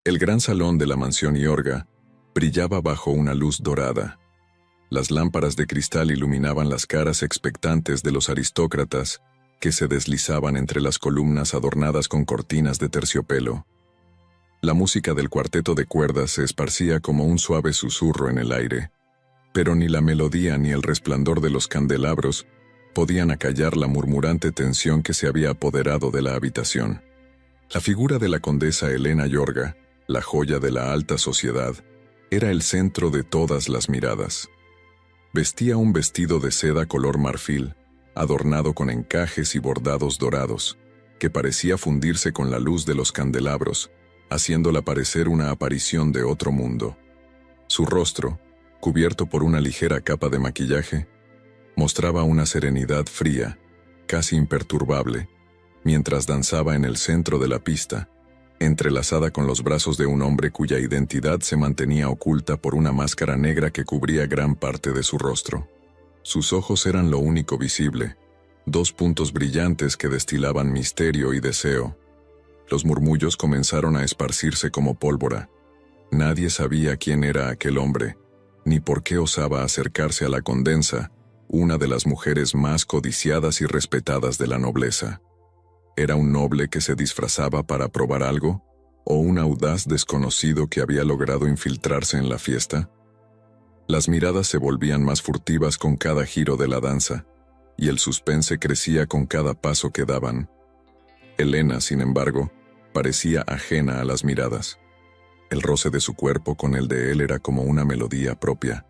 El gran salón de la mansión Iorga brillaba bajo una luz dorada. Las lámparas de cristal iluminaban las caras expectantes de los aristócratas que se deslizaban entre las columnas adornadas con cortinas de terciopelo. La música del cuarteto de cuerdas se esparcía como un suave susurro en el aire, pero ni la melodía ni el resplandor de los candelabros podían acallar la murmurante tensión que se había apoderado de la habitación. La figura de la condesa Elena Iorga, la joya de la alta sociedad, era el centro de todas las miradas. Vestía un vestido de seda color marfil, adornado con encajes y bordados dorados, que parecía fundirse con la luz de los candelabros, haciéndola parecer una aparición de otro mundo. Su rostro, cubierto por una ligera capa de maquillaje, mostraba una serenidad fría, casi imperturbable, mientras danzaba en el centro de la pista, entrelazada con los brazos de un hombre cuya identidad se mantenía oculta por una máscara negra que cubría gran parte de su rostro. Sus ojos eran lo único visible, dos puntos brillantes que destilaban misterio y deseo. Los murmullos comenzaron a esparcirse como pólvora. Nadie sabía quién era aquel hombre, ni por qué osaba acercarse a la condesa, una de las mujeres más codiciadas y respetadas de la nobleza. ¿Era un noble que se disfrazaba para probar algo? ¿O un audaz desconocido que había logrado infiltrarse en la fiesta? Las miradas se volvían más furtivas con cada giro de la danza, y el suspense crecía con cada paso que daban. Elena, sin embargo, parecía ajena a las miradas. El roce de su cuerpo con el de él era como una melodía propia,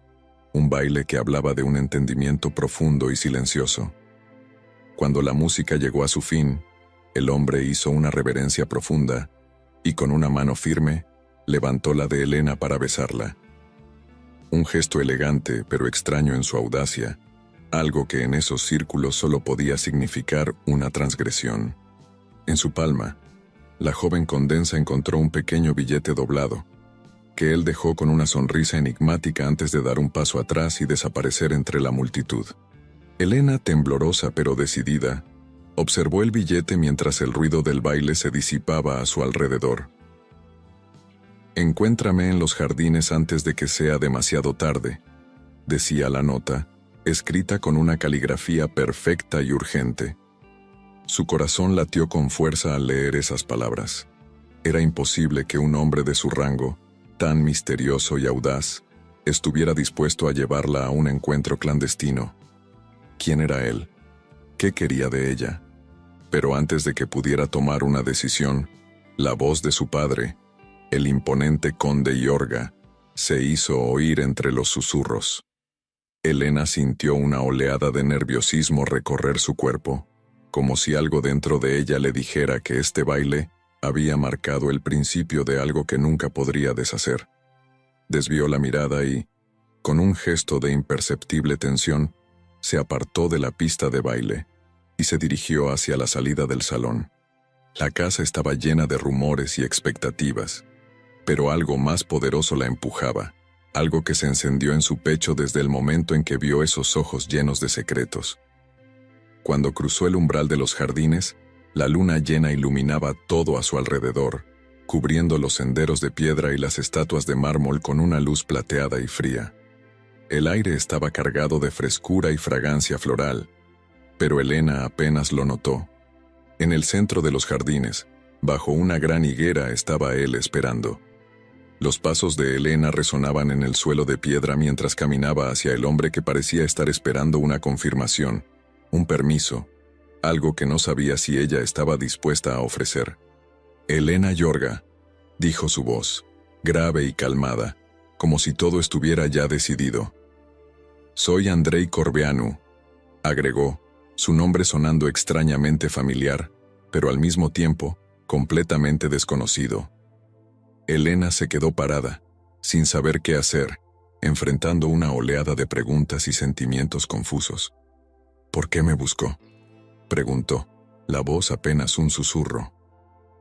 un baile que hablaba de un entendimiento profundo y silencioso. Cuando la música llegó a su fin, el hombre hizo una reverencia profunda y con una mano firme levantó la de Elena para besarla. Un gesto elegante pero extraño en su audacia, algo que en esos círculos solo podía significar una transgresión. En su palma, la joven condesa encontró un pequeño billete doblado, que él dejó con una sonrisa enigmática antes de dar un paso atrás y desaparecer entre la multitud. Elena, temblorosa pero decidida, observó el billete mientras el ruido del baile se disipaba a su alrededor. «Encuéntrame en los jardines antes de que sea demasiado tarde», decía la nota, escrita con una caligrafía perfecta y urgente. Su corazón latió con fuerza al leer esas palabras. Era imposible que un hombre de su rango, tan misterioso y audaz, estuviera dispuesto a llevarla a un encuentro clandestino. ¿Quién era él? ¿Qué quería de ella? Pero antes de que pudiera tomar una decisión, la voz de su padre, el imponente conde Iorga, se hizo oír entre los susurros. Elena sintió una oleada de nerviosismo recorrer su cuerpo, como si algo dentro de ella le dijera que este baile había marcado el principio de algo que nunca podría deshacer. Desvió la mirada y, con un gesto de imperceptible tensión, se apartó de la pista de baile y se dirigió hacia la salida del salón. La casa estaba llena de rumores y expectativas, pero algo más poderoso la empujaba, algo que se encendió en su pecho desde el momento en que vio esos ojos llenos de secretos. Cuando cruzó el umbral de los jardines, la luna llena iluminaba todo a su alrededor, cubriendo los senderos de piedra y las estatuas de mármol con una luz plateada y fría. El aire estaba cargado de frescura y fragancia floral, pero Elena apenas lo notó. En el centro de los jardines, bajo una gran higuera, estaba él esperando. Los pasos de Elena resonaban en el suelo de piedra mientras caminaba hacia el hombre que parecía estar esperando una confirmación, un permiso, algo que no sabía si ella estaba dispuesta a ofrecer. «Elena Iorga», dijo su voz, grave y calmada, como si todo estuviera ya decidido. «Soy Andrei Corbeanu», agregó, su nombre sonando extrañamente familiar, pero al mismo tiempo, completamente desconocido. Elena se quedó parada, sin saber qué hacer, enfrentando una oleada de preguntas y sentimientos confusos. «¿Por qué me buscó?», preguntó, la voz apenas un susurro.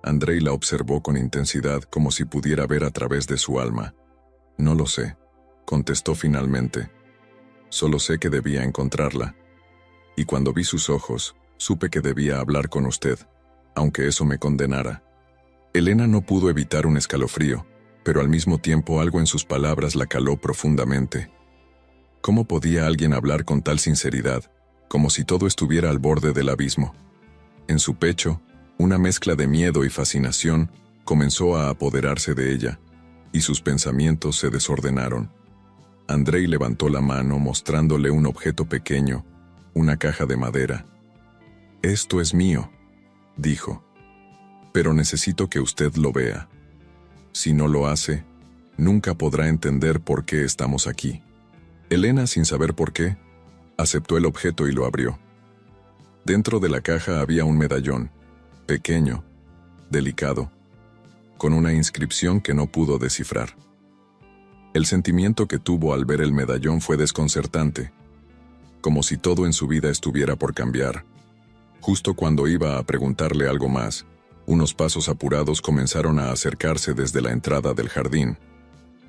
Andrei la observó con intensidad como si pudiera ver a través de su alma. «No lo sé», contestó finalmente. «Solo sé que debía encontrarla. Y cuando vi sus ojos, supe que debía hablar con usted, aunque eso me condenara». Elena no pudo evitar un escalofrío, pero al mismo tiempo algo en sus palabras la caló profundamente. ¿Cómo podía alguien hablar con tal sinceridad, como si todo estuviera al borde del abismo? En su pecho, una mezcla de miedo y fascinación comenzó a apoderarse de ella, y sus pensamientos se desordenaron. Andrei levantó la mano mostrándole un objeto pequeño, una caja de madera. «Esto es mío», dijo, «pero necesito que usted lo vea. Si no lo hace, nunca podrá entender por qué estamos aquí». Elena, sin saber por qué, aceptó el objeto y lo abrió. Dentro de la caja había un medallón, pequeño, delicado, con una inscripción que no pudo descifrar. El sentimiento que tuvo al ver el medallón fue desconcertante, como si todo en su vida estuviera por cambiar. Justo cuando iba a preguntarle algo más, unos pasos apurados comenzaron a acercarse desde la entrada del jardín.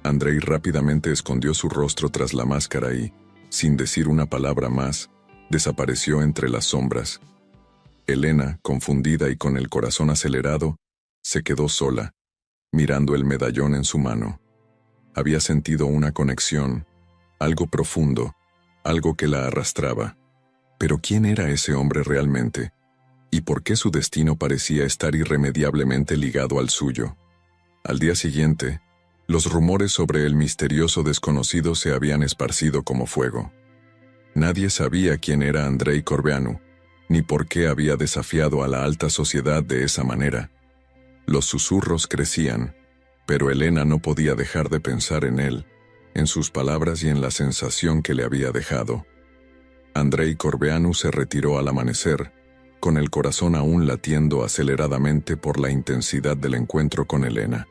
Andrei rápidamente escondió su rostro tras la máscara y, sin decir una palabra más, desapareció entre las sombras. Elena, confundida y con el corazón acelerado, se quedó sola, mirando el medallón en su mano. Había sentido una conexión, algo profundo, algo que la arrastraba. Pero ¿quién era ese hombre realmente? ¿Y por qué su destino parecía estar irremediablemente ligado al suyo? Al día siguiente, los rumores sobre el misterioso desconocido se habían esparcido como fuego. Nadie sabía quién era Andrei Corbeanu, ni por qué había desafiado a la alta sociedad de esa manera. Los susurros crecían, pero Elena no podía dejar de pensar en él, en sus palabras y en la sensación que le había dejado. Andrei Corbeanu se retiró al amanecer, con el corazón aún latiendo aceleradamente por la intensidad del encuentro con Elena.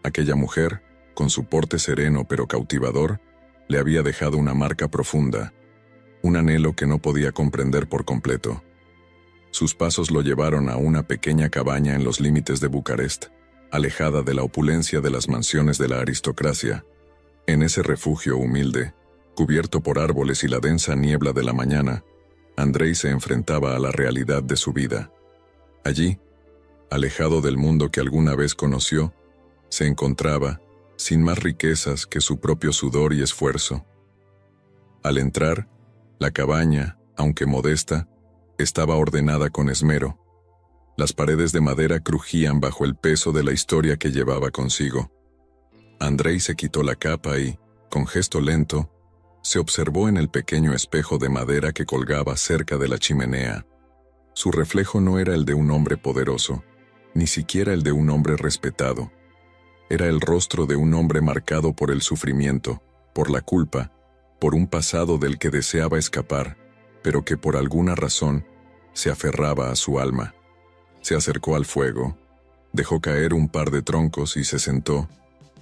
Aquella mujer, con su porte sereno pero cautivador, le había dejado una marca profunda, un anhelo que no podía comprender por completo. Sus pasos lo llevaron a una pequeña cabaña en los límites de Bucarest, alejada de la opulencia de las mansiones de la aristocracia. En ese refugio humilde, cubierto por árboles y la densa niebla de la mañana, Andrei se enfrentaba a la realidad de su vida. Allí, alejado del mundo que alguna vez conoció, se encontraba, sin más riquezas que su propio sudor y esfuerzo. Al entrar, la cabaña, aunque modesta, estaba ordenada con esmero. Las paredes de madera crujían bajo el peso de la historia que llevaba consigo. Andrei se quitó la capa y, con gesto lento, se observó en el pequeño espejo de madera que colgaba cerca de la chimenea. Su reflejo no era el de un hombre poderoso, ni siquiera el de un hombre respetado. Era el rostro de un hombre marcado por el sufrimiento, por la culpa, por un pasado del que deseaba escapar, pero que por alguna razón se aferraba a su alma. Se acercó al fuego, dejó caer un par de troncos y se sentó,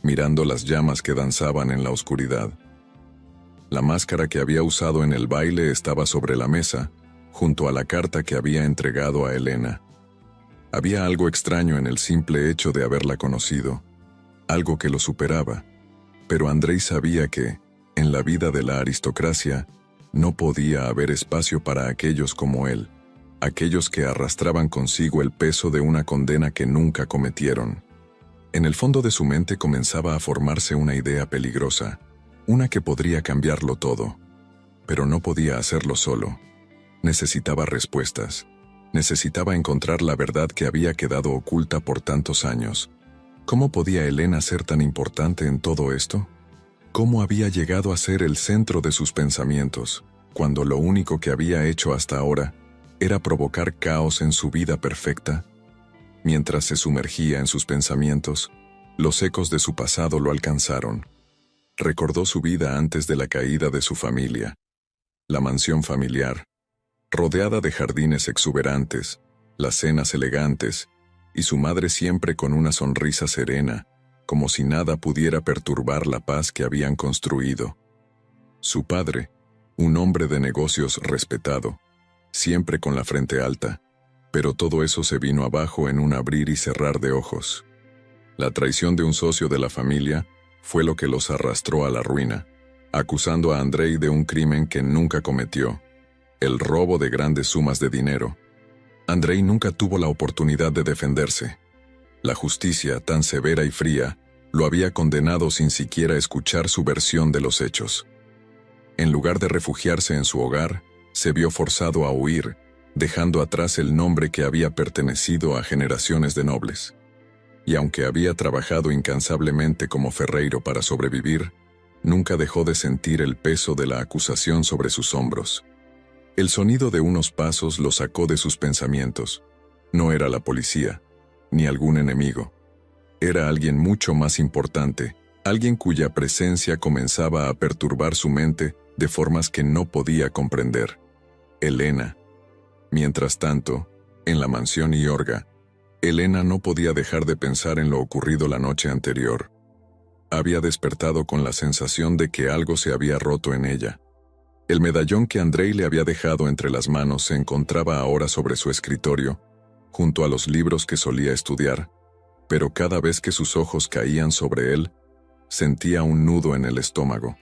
mirando las llamas que danzaban en la oscuridad. La máscara que había usado en el baile estaba sobre la mesa, junto a la carta que había entregado a Elena. Había algo extraño en el simple hecho de haberla conocido, algo que lo superaba, pero Andrei sabía que, en la vida de la aristocracia, no podía haber espacio para aquellos como él, aquellos que arrastraban consigo el peso de una condena que nunca cometieron. En el fondo de su mente comenzaba a formarse una idea peligrosa, una que podría cambiarlo todo. Pero no podía hacerlo solo. Necesitaba respuestas. Necesitaba encontrar la verdad que había quedado oculta por tantos años. ¿Cómo podía Elena ser tan importante en todo esto? ¿Cómo había llegado a ser el centro de sus pensamientos, cuando lo único que había hecho hasta ahora era provocar caos en su vida perfecta? Mientras se sumergía en sus pensamientos, los ecos de su pasado lo alcanzaron. Recordó su vida antes de la caída de su familia, la mansión familiar, rodeada de jardines exuberantes, las cenas elegantes, y su madre siempre con una sonrisa serena, como si nada pudiera perturbar la paz que habían construido. Su padre, un hombre de negocios respetado, siempre con la frente alta, pero todo eso se vino abajo en un abrir y cerrar de ojos. La traición de un socio de la familia fue lo que los arrastró a la ruina, acusando a Andrei de un crimen que nunca cometió, el robo de grandes sumas de dinero. Andrei nunca tuvo la oportunidad de defenderse. La justicia, tan severa y fría, lo había condenado sin siquiera escuchar su versión de los hechos. En lugar de refugiarse en su hogar, se vio forzado a huir, dejando atrás el nombre que había pertenecido a generaciones de nobles. Y aunque había trabajado incansablemente como ferreiro para sobrevivir, nunca dejó de sentir el peso de la acusación sobre sus hombros. El sonido de unos pasos lo sacó de sus pensamientos. No era la policía, ni algún enemigo. Era alguien mucho más importante, alguien cuya presencia comenzaba a perturbar su mente de formas que no podía comprender. Elena. Mientras tanto, en la mansión Iorga, Elena no podía dejar de pensar en lo ocurrido la noche anterior. Había despertado con la sensación de que algo se había roto en ella. El medallón que Andrei le había dejado entre las manos se encontraba ahora sobre su escritorio, junto a los libros que solía estudiar, pero cada vez que sus ojos caían sobre él, sentía un nudo en el estómago.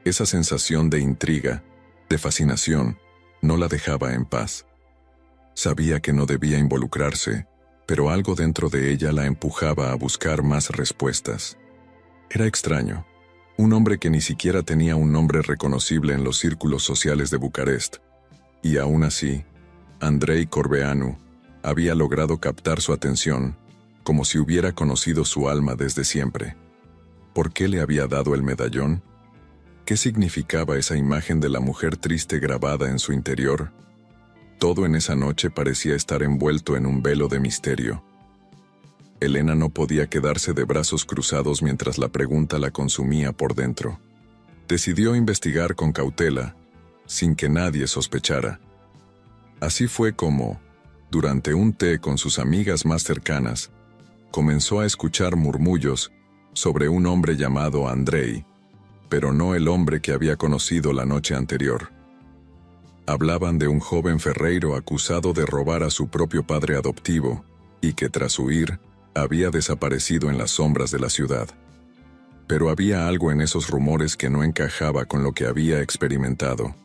Esa sensación de intriga, de fascinación, no la dejaba en paz. Sabía que no debía involucrarse, pero algo dentro de ella la empujaba a buscar más respuestas. Era extraño. Un hombre que ni siquiera tenía un nombre reconocible en los círculos sociales de Bucarest. Y aún así, Andrei Corbeanu había logrado captar su atención, como si hubiera conocido su alma desde siempre. ¿Por qué le había dado el medallón? ¿Qué significaba esa imagen de la mujer triste grabada en su interior? Todo en esa noche parecía estar envuelto en un velo de misterio. Elena no podía quedarse de brazos cruzados mientras la pregunta la consumía por dentro. Decidió investigar con cautela, sin que nadie sospechara. Así fue como, durante un té con sus amigas más cercanas, comenzó a escuchar murmullos sobre un hombre llamado Andrei, pero no el hombre que había conocido la noche anterior. Hablaban de un joven ferreiro acusado de robar a su propio padre adoptivo y que tras huir, había desaparecido en las sombras de la ciudad. Pero había algo en esos rumores que no encajaba con lo que había experimentado.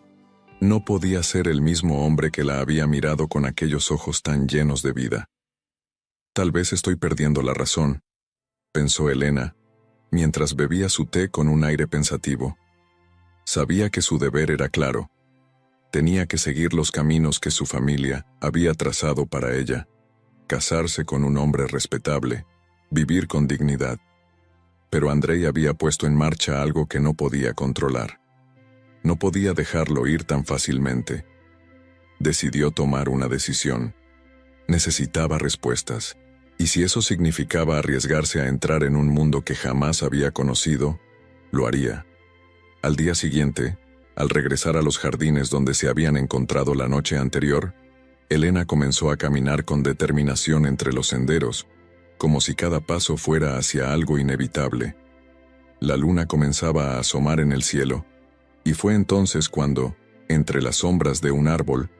No podía ser el mismo hombre que la había mirado con aquellos ojos tan llenos de vida. Tal vez estoy perdiendo la razón, pensó Elena, mientras bebía su té con un aire pensativo. Sabía que su deber era claro. Tenía que seguir los caminos que su familia había trazado para ella. Casarse con un hombre respetable, vivir con dignidad. Pero Andrei había puesto en marcha algo que no podía controlar. No podía dejarlo ir tan fácilmente. Decidió tomar una decisión. Necesitaba respuestas, y si eso significaba arriesgarse a entrar en un mundo que jamás había conocido, lo haría. Al día siguiente, al regresar a los jardines donde se habían encontrado la noche anterior, Elena comenzó a caminar con determinación entre los senderos, como si cada paso fuera hacia algo inevitable. La luna comenzaba a asomar en el cielo, y fue entonces cuando, entre las sombras de un árbol,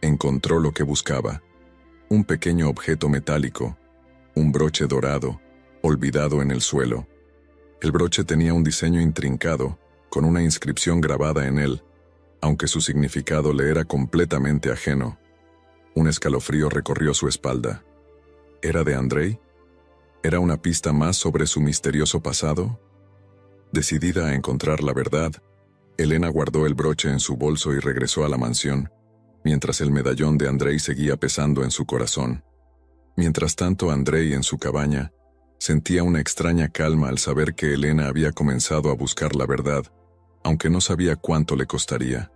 encontró lo que buscaba: un pequeño objeto metálico, un broche dorado, olvidado en el suelo. El broche tenía un diseño intrincado, con una inscripción grabada en él, aunque su significado le era completamente ajeno. Un escalofrío recorrió su espalda. ¿Era de Andrei? ¿Era una pista más sobre su misterioso pasado? Decidida a encontrar la verdad, Elena guardó el broche en su bolso y regresó a la mansión, mientras el medallón de Andrei seguía pesando en su corazón. Mientras tanto, Andrei, en su cabaña, sentía una extraña calma al saber que Elena había comenzado a buscar la verdad, aunque no sabía cuánto le costaría.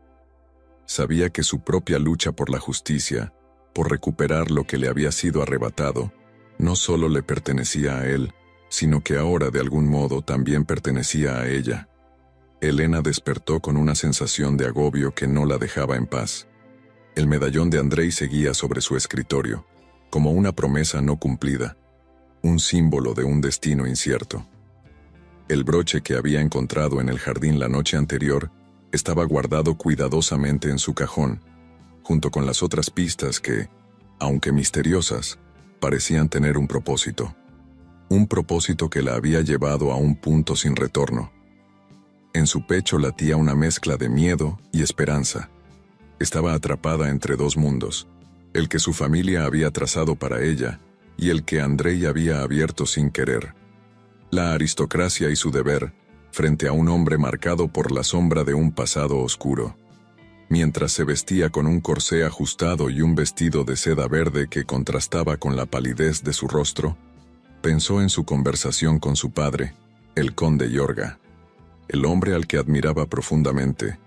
Sabía que su propia lucha por la justicia, por recuperar lo que le había sido arrebatado, no solo le pertenecía a él, sino que ahora de algún modo también pertenecía a ella. Elena despertó con una sensación de agobio que no la dejaba en paz. El medallón de Andrei seguía sobre su escritorio, como una promesa no cumplida, un símbolo de un destino incierto. El broche que había encontrado en el jardín la noche anterior estaba guardado cuidadosamente en su cajón, junto con las otras pistas que, aunque misteriosas, parecían tener un propósito. Un propósito que la había llevado a un punto sin retorno. En su pecho latía una mezcla de miedo y esperanza. Estaba atrapada entre dos mundos, el que su familia había trazado para ella y el que Andrei había abierto sin querer. La aristocracia y su deber, frente a un hombre marcado por la sombra de un pasado oscuro. Mientras se vestía con un corsé ajustado y un vestido de seda verde que contrastaba con la palidez de su rostro, pensó en su conversación con su padre, el conde Yorga, el hombre al que admiraba profundamente,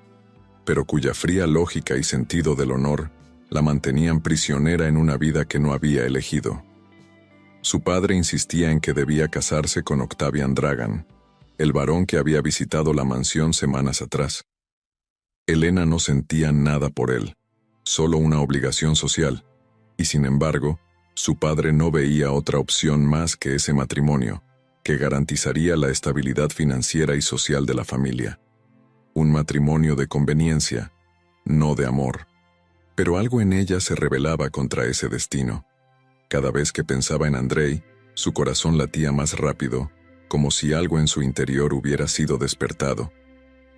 pero cuya fría lógica y sentido del honor la mantenían prisionera en una vida que no había elegido. Su padre insistía en que debía casarse con Octavian Dragan, el varón que había visitado la mansión semanas atrás. Elena no sentía nada por él, solo una obligación social, y sin embargo, su padre no veía otra opción más que ese matrimonio, que garantizaría la estabilidad financiera y social de la familia. Un matrimonio de conveniencia, no de amor. Pero algo en ella se rebelaba contra ese destino. Cada vez que pensaba en Andrei, su corazón latía más rápido, como si algo en su interior hubiera sido despertado.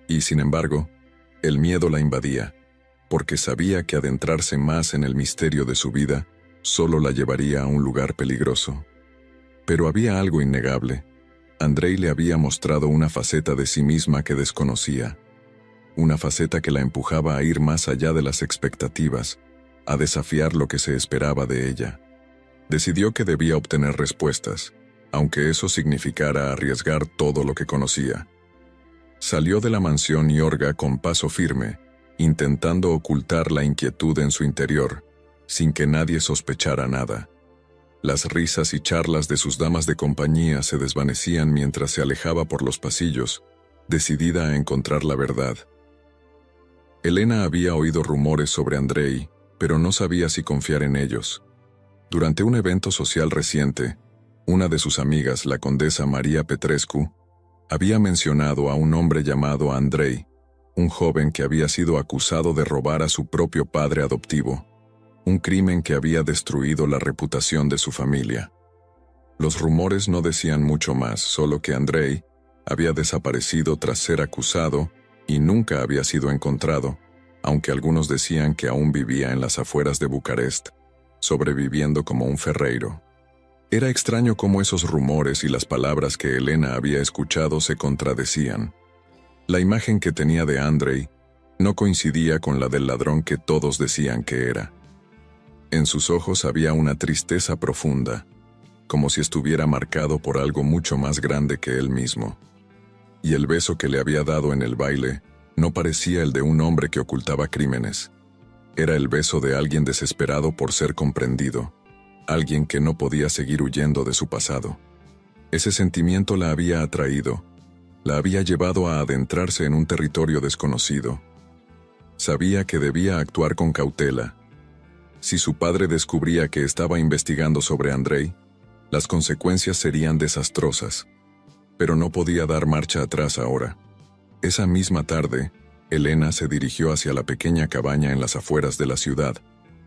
Y sin embargo, el miedo la invadía, porque sabía que adentrarse más en el misterio de su vida solo la llevaría a un lugar peligroso. Pero había algo innegable. Andrei le había mostrado una faceta de sí misma que desconocía. Una faceta que la empujaba a ir más allá de las expectativas, a desafiar lo que se esperaba de ella. Decidió que debía obtener respuestas, aunque eso significara arriesgar todo lo que conocía. Salió de la mansión Yorga con paso firme, intentando ocultar la inquietud en su interior, sin que nadie sospechara nada. Las risas y charlas de sus damas de compañía se desvanecían mientras se alejaba por los pasillos, decidida a encontrar la verdad. Elena había oído rumores sobre Andrei, pero no sabía si confiar en ellos. Durante un evento social reciente, una de sus amigas, la condesa María Petrescu, había mencionado a un hombre llamado Andrei, un joven que había sido acusado de robar a su propio padre adoptivo, un crimen que había destruido la reputación de su familia. Los rumores no decían mucho más, solo que Andrei había desaparecido tras ser acusado y nunca había sido encontrado, aunque algunos decían que aún vivía en las afueras de Bucarest, sobreviviendo como un ferreiro. Era extraño cómo esos rumores y las palabras que Elena había escuchado se contradecían. La imagen que tenía de Andrei no coincidía con la del ladrón que todos decían que era. En sus ojos había una tristeza profunda, como si estuviera marcado por algo mucho más grande que él mismo. Y el beso que le había dado en el baile no parecía el de un hombre que ocultaba crímenes. Era el beso de alguien desesperado por ser comprendido, alguien que no podía seguir huyendo de su pasado. Ese sentimiento la había atraído, la había llevado a adentrarse en un territorio desconocido. Sabía que debía actuar con cautela. Si su padre descubría que estaba investigando sobre Andrei, las consecuencias serían desastrosas. Pero no podía dar marcha atrás ahora. Esa misma tarde, Elena se dirigió hacia la pequeña cabaña en las afueras de la ciudad,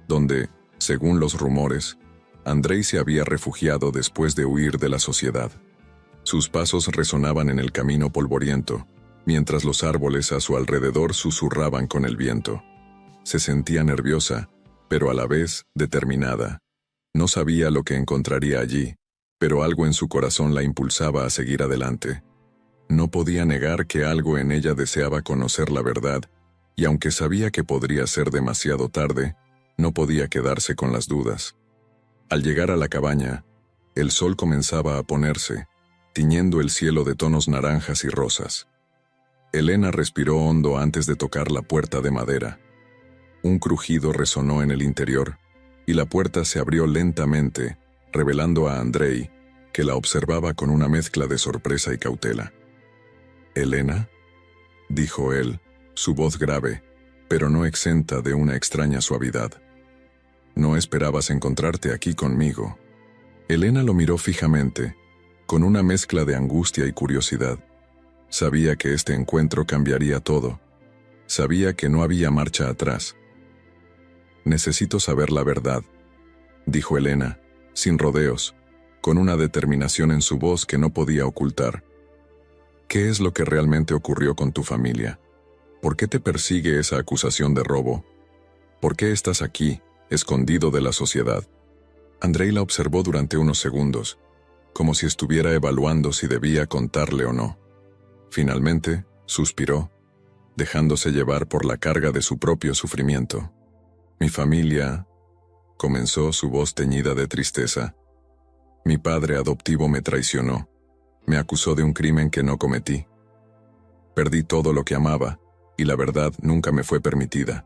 donde, según los rumores, Andrei se había refugiado después de huir de la sociedad. Sus pasos resonaban en el camino polvoriento, mientras los árboles a su alrededor susurraban con el viento. Se sentía nerviosa, pero a la vez determinada. No sabía lo que encontraría allí, pero algo en su corazón la impulsaba a seguir adelante. No podía negar que algo en ella deseaba conocer la verdad, y aunque sabía que podría ser demasiado tarde, no podía quedarse con las dudas. Al llegar a la cabaña, el sol comenzaba a ponerse, tiñendo el cielo de tonos naranjas y rosas. Elena respiró hondo antes de tocar la puerta de madera. Un crujido resonó en el interior, y la puerta se abrió lentamente, revelando a Andrei, que la observaba con una mezcla de sorpresa y cautela. «¿Elena?», dijo él, su voz grave, pero no exenta de una extraña suavidad. «No esperabas encontrarte aquí conmigo». Elena lo miró fijamente, con una mezcla de angustia y curiosidad. Sabía que este encuentro cambiaría todo. Sabía que no había marcha atrás. «Necesito saber la verdad», dijo Elena, sin rodeos, con una determinación en su voz que no podía ocultar. «¿Qué es lo que realmente ocurrió con tu familia? ¿Por qué te persigue esa acusación de robo? ¿Por qué estás aquí, escondido de la sociedad?» Andrei la observó durante unos segundos, como si estuviera evaluando si debía contarle o no. Finalmente, suspiró, dejándose llevar por la carga de su propio sufrimiento. Mi familia, comenzó, su voz teñida de tristeza. Mi padre adoptivo me traicionó. Me acusó de un crimen que no cometí. Perdí todo lo que amaba, y la verdad nunca me fue permitida.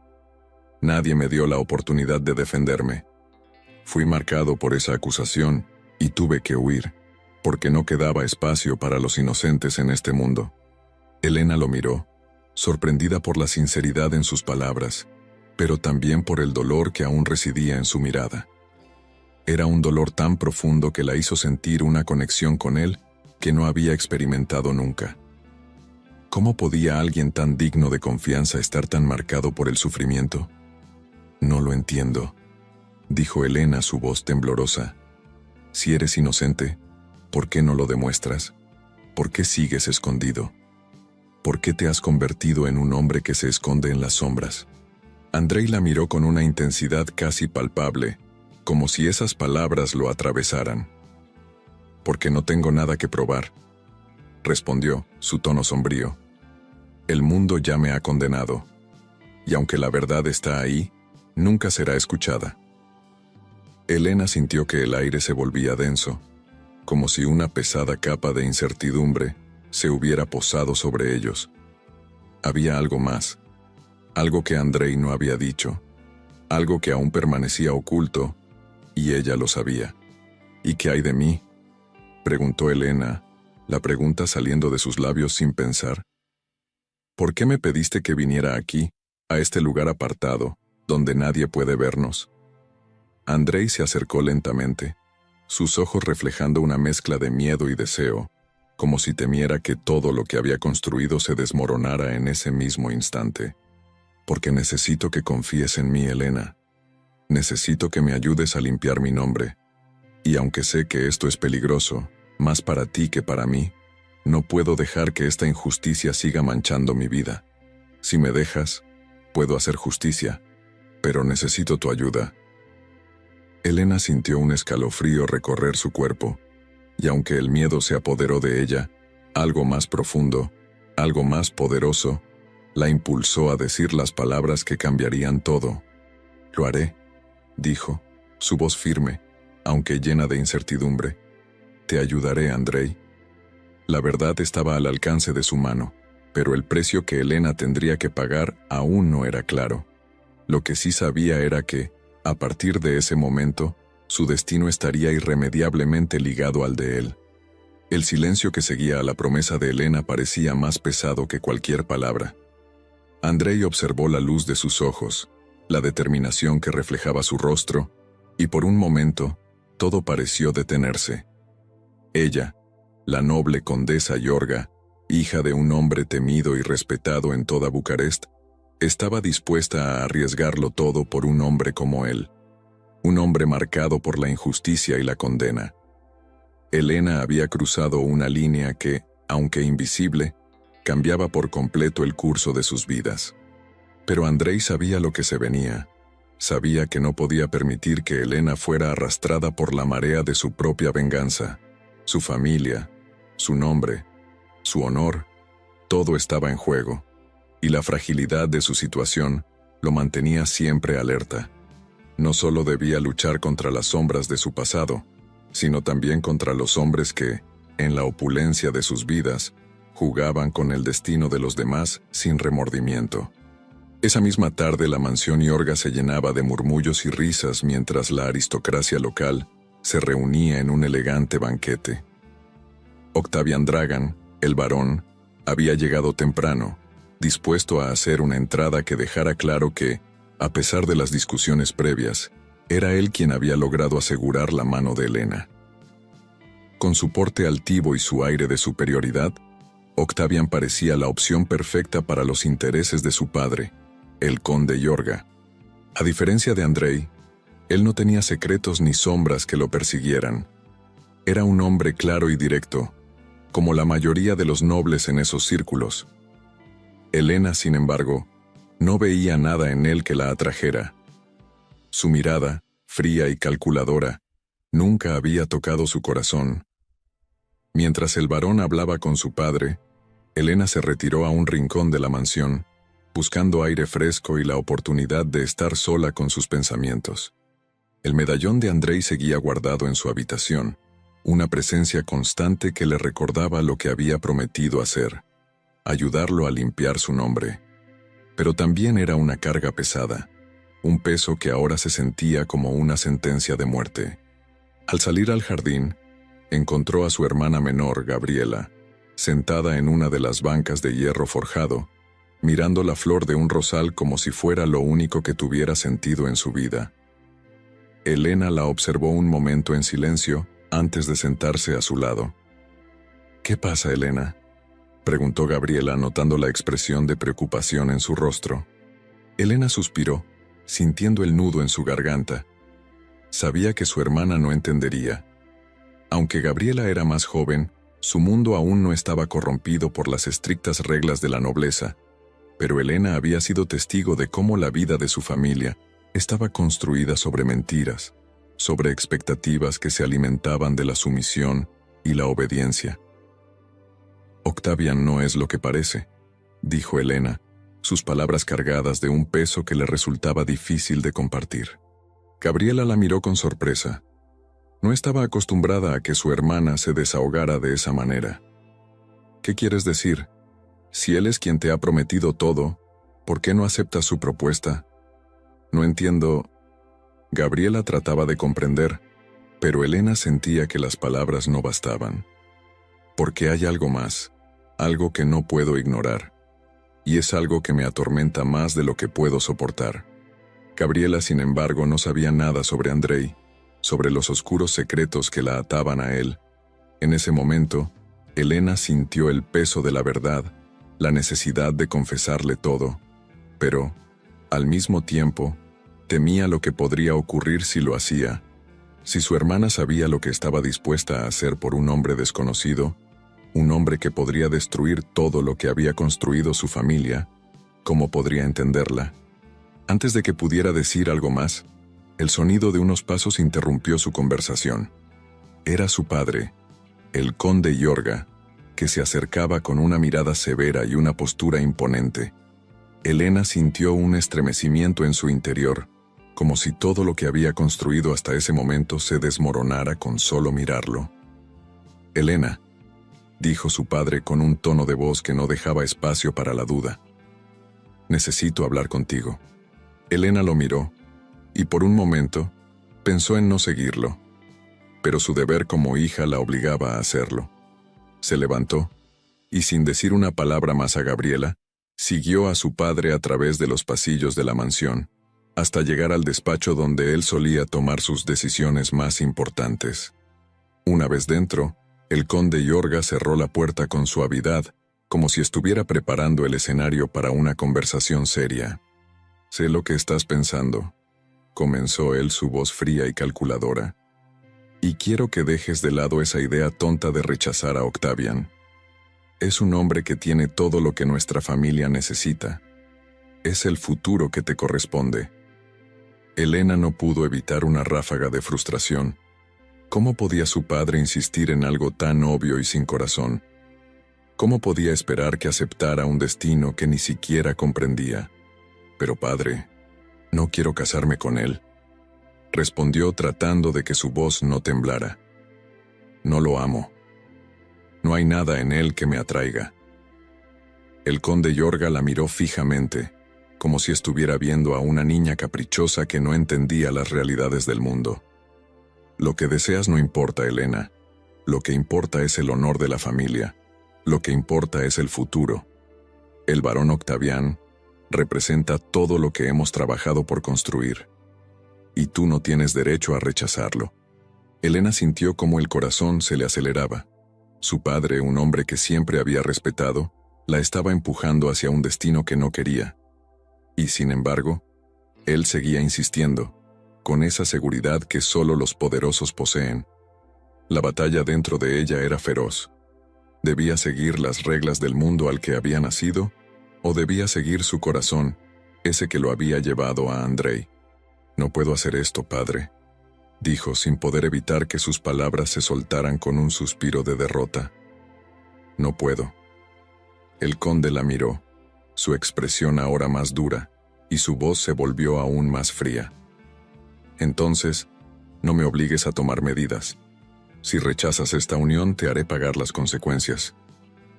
Nadie me dio la oportunidad de defenderme. Fui marcado por esa acusación y tuve que huir, porque no quedaba espacio para los inocentes en este mundo. Elena lo miró, sorprendida por la sinceridad en sus palabras, pero también por el dolor que aún residía en su mirada. Era un dolor tan profundo que la hizo sentir una conexión con él que no había experimentado nunca. ¿Cómo podía alguien tan digno de confianza estar tan marcado por el sufrimiento? No lo entiendo, dijo Elena, su voz temblorosa. Si eres inocente, ¿por qué no lo demuestras? ¿Por qué sigues escondido? ¿Por qué te has convertido en un hombre que se esconde en las sombras? Andrei la miró con una intensidad casi palpable, como si esas palabras lo atravesaran. Porque no tengo nada que probar, respondió, su tono sombrío. El mundo ya me ha condenado, y aunque la verdad está ahí, nunca será escuchada. Elena sintió que el aire se volvía denso, como si una pesada capa de incertidumbre se hubiera posado sobre ellos. Había algo más, algo que Andrei no había dicho, algo que aún permanecía oculto, y ella lo sabía. ¿Y qué hay de mí?, preguntó Elena, la pregunta saliendo de sus labios sin pensar. ¿Por qué me pediste que viniera aquí, a este lugar apartado, donde nadie puede vernos? Andrei se acercó lentamente, sus ojos reflejando una mezcla de miedo y deseo, como si temiera que todo lo que había construido se desmoronara en ese mismo instante. Porque necesito que confíes en mí, Elena. Necesito que me ayudes a limpiar mi nombre. Y aunque sé que esto es peligroso, más para ti que para mí, no puedo dejar que esta injusticia siga manchando mi vida. Si me dejas, puedo hacer justicia, pero necesito tu ayuda. Elena sintió un escalofrío recorrer su cuerpo, y aunque el miedo se apoderó de ella, algo más profundo, algo más poderoso, la impulsó a decir las palabras que cambiarían todo. Lo haré, dijo, su voz firme, aunque llena de incertidumbre. Te ayudaré, Andrei. La verdad estaba al alcance de su mano, pero el precio que Elena tendría que pagar aún no era claro. Lo que sí sabía era que, a partir de ese momento, su destino estaría irremediablemente ligado al de él. El silencio que seguía a la promesa de Elena parecía más pesado que cualquier palabra. Andrei observó la luz de sus ojos, la determinación que reflejaba su rostro, y por un momento, todo pareció detenerse. Ella, la noble condesa Yorga, hija de un hombre temido y respetado en toda Bucarest, estaba dispuesta a arriesgarlo todo por un hombre como él, un hombre marcado por la injusticia y la condena. Elena había cruzado una línea que, aunque invisible, cambiaba por completo el curso de sus vidas. Pero Andrei sabía lo que se venía. Sabía que no podía permitir que Elena fuera arrastrada por la marea de su propia venganza. Su familia, su nombre, su honor, todo estaba en juego, y la fragilidad de su situación lo mantenía siempre alerta. No solo debía luchar contra las sombras de su pasado, sino también contra los hombres que, en la opulencia de sus vidas, jugaban con el destino de los demás sin remordimiento. Esa misma tarde la mansión Yorga se llenaba de murmullos y risas mientras la aristocracia local se reunía en un elegante banquete. Octavian Dragan, el barón, había llegado temprano, dispuesto a hacer una entrada que dejara claro que, a pesar de las discusiones previas, era él quien había logrado asegurar la mano de Elena. Con su porte altivo y su aire de superioridad, Octavian parecía la opción perfecta para los intereses de su padre, el conde Yorga. A diferencia de Andrei, él no tenía secretos ni sombras que lo persiguieran. Era un hombre claro y directo, como la mayoría de los nobles en esos círculos. Elena, sin embargo, no veía nada en él que la atrajera. Su mirada, fría y calculadora, Nunca había tocado su corazón. Mientras el varón hablaba con su padre, Elena se retiró a un rincón de la mansión, buscando aire fresco y la oportunidad de estar sola con sus pensamientos. El medallón de Andrei seguía guardado en su habitación, una presencia constante que le recordaba lo que había prometido hacer, ayudarlo a limpiar su nombre. Pero también era una carga pesada, un peso que ahora se sentía como una sentencia de muerte. Al salir al jardín, encontró a su hermana menor, Gabriela, sentada en una de las bancas de hierro forjado, mirando la flor de un rosal como si fuera lo único que tuviera sentido en su vida. Elena la observó un momento en silencio antes de sentarse a su lado. «¿Qué pasa, Elena?», preguntó Gabriela notando la expresión de preocupación en su rostro. Elena suspiró, sintiendo el nudo en su garganta. Sabía que su hermana no entendería. Aunque Gabriela era más joven, su mundo aún no estaba corrompido por las estrictas reglas de la nobleza, pero Elena había sido testigo de cómo la vida de su familia estaba construida sobre mentiras, sobre expectativas que se alimentaban de la sumisión y la obediencia. «Octavian no es lo que parece», dijo Elena, sus palabras cargadas de un peso que le resultaba difícil de compartir. Gabriela la miró con sorpresa. No estaba acostumbrada a que su hermana se desahogara de esa manera. «¿Qué quieres decir? Si él es quien te ha prometido todo, ¿por qué no aceptas su propuesta? No entiendo». Gabriela trataba de comprender, pero Elena sentía que las palabras no bastaban. «Porque hay algo más, algo que no puedo ignorar, y es algo que me atormenta más de lo que puedo soportar». Gabriela, sin embargo, no sabía nada sobre Andrei, sobre los oscuros secretos que la ataban a él. En ese momento, Elena sintió el peso de la verdad, la necesidad de confesarle todo, pero, al mismo tiempo, temía lo que podría ocurrir si lo hacía. Si su hermana sabía lo que estaba dispuesta a hacer por un hombre desconocido, un hombre que podría destruir todo lo que había construido su familia, ¿cómo podría entenderla? Antes de que pudiera decir algo más, el sonido de unos pasos interrumpió su conversación. Era su padre, el conde Yorga, que se acercaba con una mirada severa y una postura imponente. Elena sintió un estremecimiento en su interior, como si todo lo que había construido hasta ese momento se desmoronara con solo mirarlo. «Elena», dijo su padre con un tono de voz que no dejaba espacio para la duda. «Necesito hablar contigo». Elena lo miró, y por un momento pensó en no seguirlo, pero su deber como hija la obligaba a hacerlo. Se levantó, y sin decir una palabra más a Gabriela, siguió a su padre a través de los pasillos de la mansión, hasta llegar al despacho donde él solía tomar sus decisiones más importantes. Una vez dentro, el conde Yorga cerró la puerta con suavidad, como si estuviera preparando el escenario para una conversación seria. «Sé lo que estás pensando», comenzó él, su voz fría y calculadora. «Y quiero que dejes de lado esa idea tonta de rechazar a Octavian. Es un hombre que tiene todo lo que nuestra familia necesita. Es el futuro que te corresponde». Elena no pudo evitar una ráfaga de frustración. ¿Cómo podía su padre insistir en algo tan obvio y sin corazón? ¿Cómo podía esperar que aceptara un destino que ni siquiera comprendía? «Pero padre, no quiero casarme con él», respondió tratando de que su voz no temblara. «No lo amo. No hay nada en él que me atraiga». El conde Yorga la miró fijamente, como si estuviera viendo a una niña caprichosa que no entendía las realidades del mundo. «Lo que deseas no importa, Elena. Lo que importa es el honor de la familia. Lo que importa es el futuro. El barón Octavian representa todo lo que hemos trabajado por construir. Y tú no tienes derecho a rechazarlo». Elena sintió como el corazón se le aceleraba. Su padre, un hombre que siempre había respetado, la estaba empujando hacia un destino que no quería. Y sin embargo, él seguía insistiendo, con esa seguridad que solo los poderosos poseen. La batalla dentro de ella era feroz. ¿Debía seguir las reglas del mundo al que había nacido? ¿O debía seguir su corazón, ese que lo había llevado a Andrei? «No puedo hacer esto, padre. dijo sin poder evitar que sus palabras se soltaran con un suspiro de derrota. No puedo. El conde la miró, su expresión ahora más dura, y su voz se volvió aún más fría. Entonces, no me obligues a tomar medidas. Si rechazas esta unión, te haré pagar las consecuencias.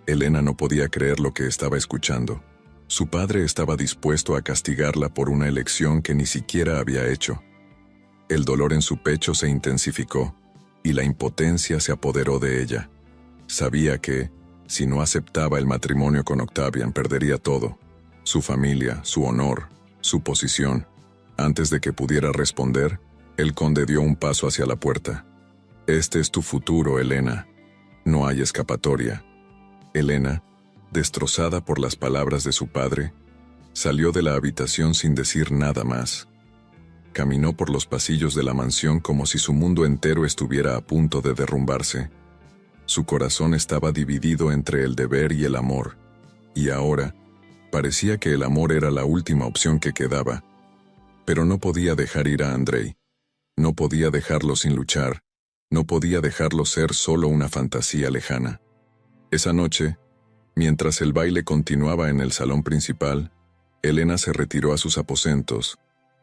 Elena no podía creer lo que estaba escuchando. Su padre estaba dispuesto a castigarla por una elección que ni siquiera había hecho. El dolor en su pecho se intensificó, y la impotencia se apoderó de ella. Sabía que, si no aceptaba el matrimonio con Octavian, perdería todo: su familia, su honor, su posición. Antes de que pudiera responder, el conde dio un paso hacia la puerta. «Este es tu futuro, Elena. No hay escapatoria». Elena, destrozada por las palabras de su padre, salió de la habitación sin decir nada más. Caminó por los pasillos de la mansión como si su mundo entero estuviera a punto de derrumbarse. Su corazón estaba dividido entre el deber y el amor, y ahora parecía que el amor era la última opción que quedaba. Pero no podía dejar ir a Andrei. No podía dejarlo sin luchar. No podía dejarlo ser solo una fantasía lejana. Esa noche, mientras el baile continuaba en el salón principal, Elena se retiró a sus aposentos,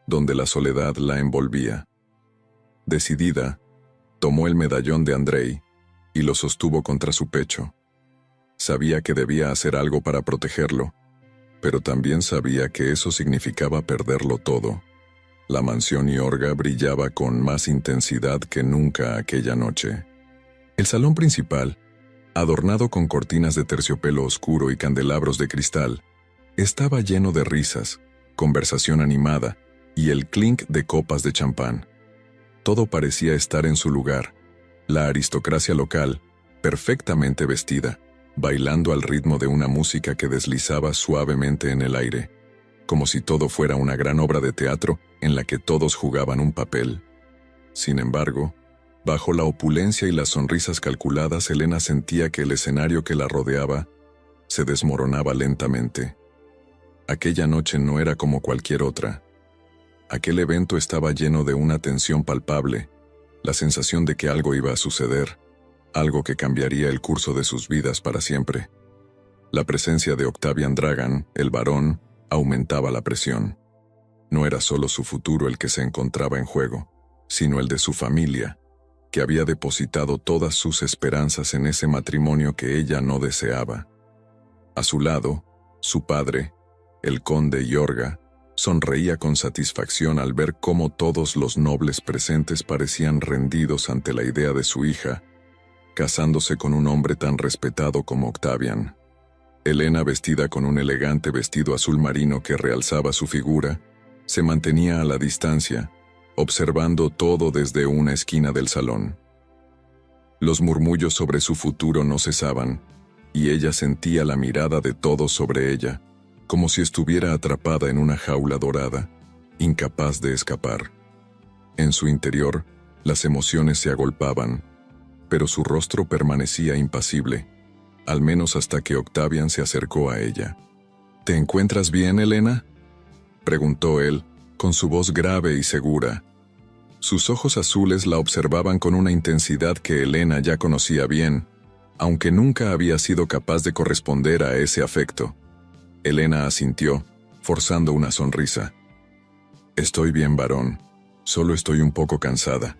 donde la soledad la envolvía. Decidida, tomó el medallón de Andrei y lo sostuvo contra su pecho. Sabía que debía hacer algo para protegerlo, pero también sabía que eso significaba perderlo todo. La mansión Iorga brillaba con más intensidad que nunca aquella noche. El salón principal, adornado con cortinas de terciopelo oscuro y candelabros de cristal, estaba lleno de risas, conversación animada y el clink de copas de champán. Todo parecía estar en su lugar. La aristocracia local, perfectamente vestida, bailando al ritmo de una música que deslizaba suavemente en el aire, como si todo fuera una gran obra de teatro en la que todos jugaban un papel. Sin embargo, bajo la opulencia y las sonrisas calculadas, Elena sentía que el escenario que la rodeaba se desmoronaba lentamente. Aquella noche no era como cualquier otra. Aquel evento estaba lleno de una tensión palpable, la sensación de que algo iba a suceder, algo que cambiaría el curso de sus vidas para siempre. La presencia de Octavian Dragan, el barón, aumentaba la presión. No era solo su futuro el que se encontraba en juego, sino el de su familia, que había depositado todas sus esperanzas en ese matrimonio que ella no deseaba. A su lado, su padre, el conde Iorga, sonreía con satisfacción al ver cómo todos los nobles presentes parecían rendidos ante la idea de su hija, casándose con un hombre tan respetado como Octavian. Elena, vestida con un elegante vestido azul marino que realzaba su figura, se mantenía a la distancia, observando todo desde una esquina del salón. Los murmullos sobre su futuro no cesaban, y ella sentía la mirada de todos sobre ella, como si estuviera atrapada en una jaula dorada, incapaz de escapar. En su interior, las emociones se agolpaban, pero su rostro permanecía impasible, al menos hasta que Octavian se acercó a ella. «¿Te encuentras bien, Elena?», preguntó él, con su voz grave y segura. Sus ojos azules la observaban con una intensidad que Elena ya conocía bien, aunque nunca había sido capaz de corresponder a ese afecto. Elena asintió, forzando una sonrisa. «Estoy bien, varón. Solo estoy un poco cansada»,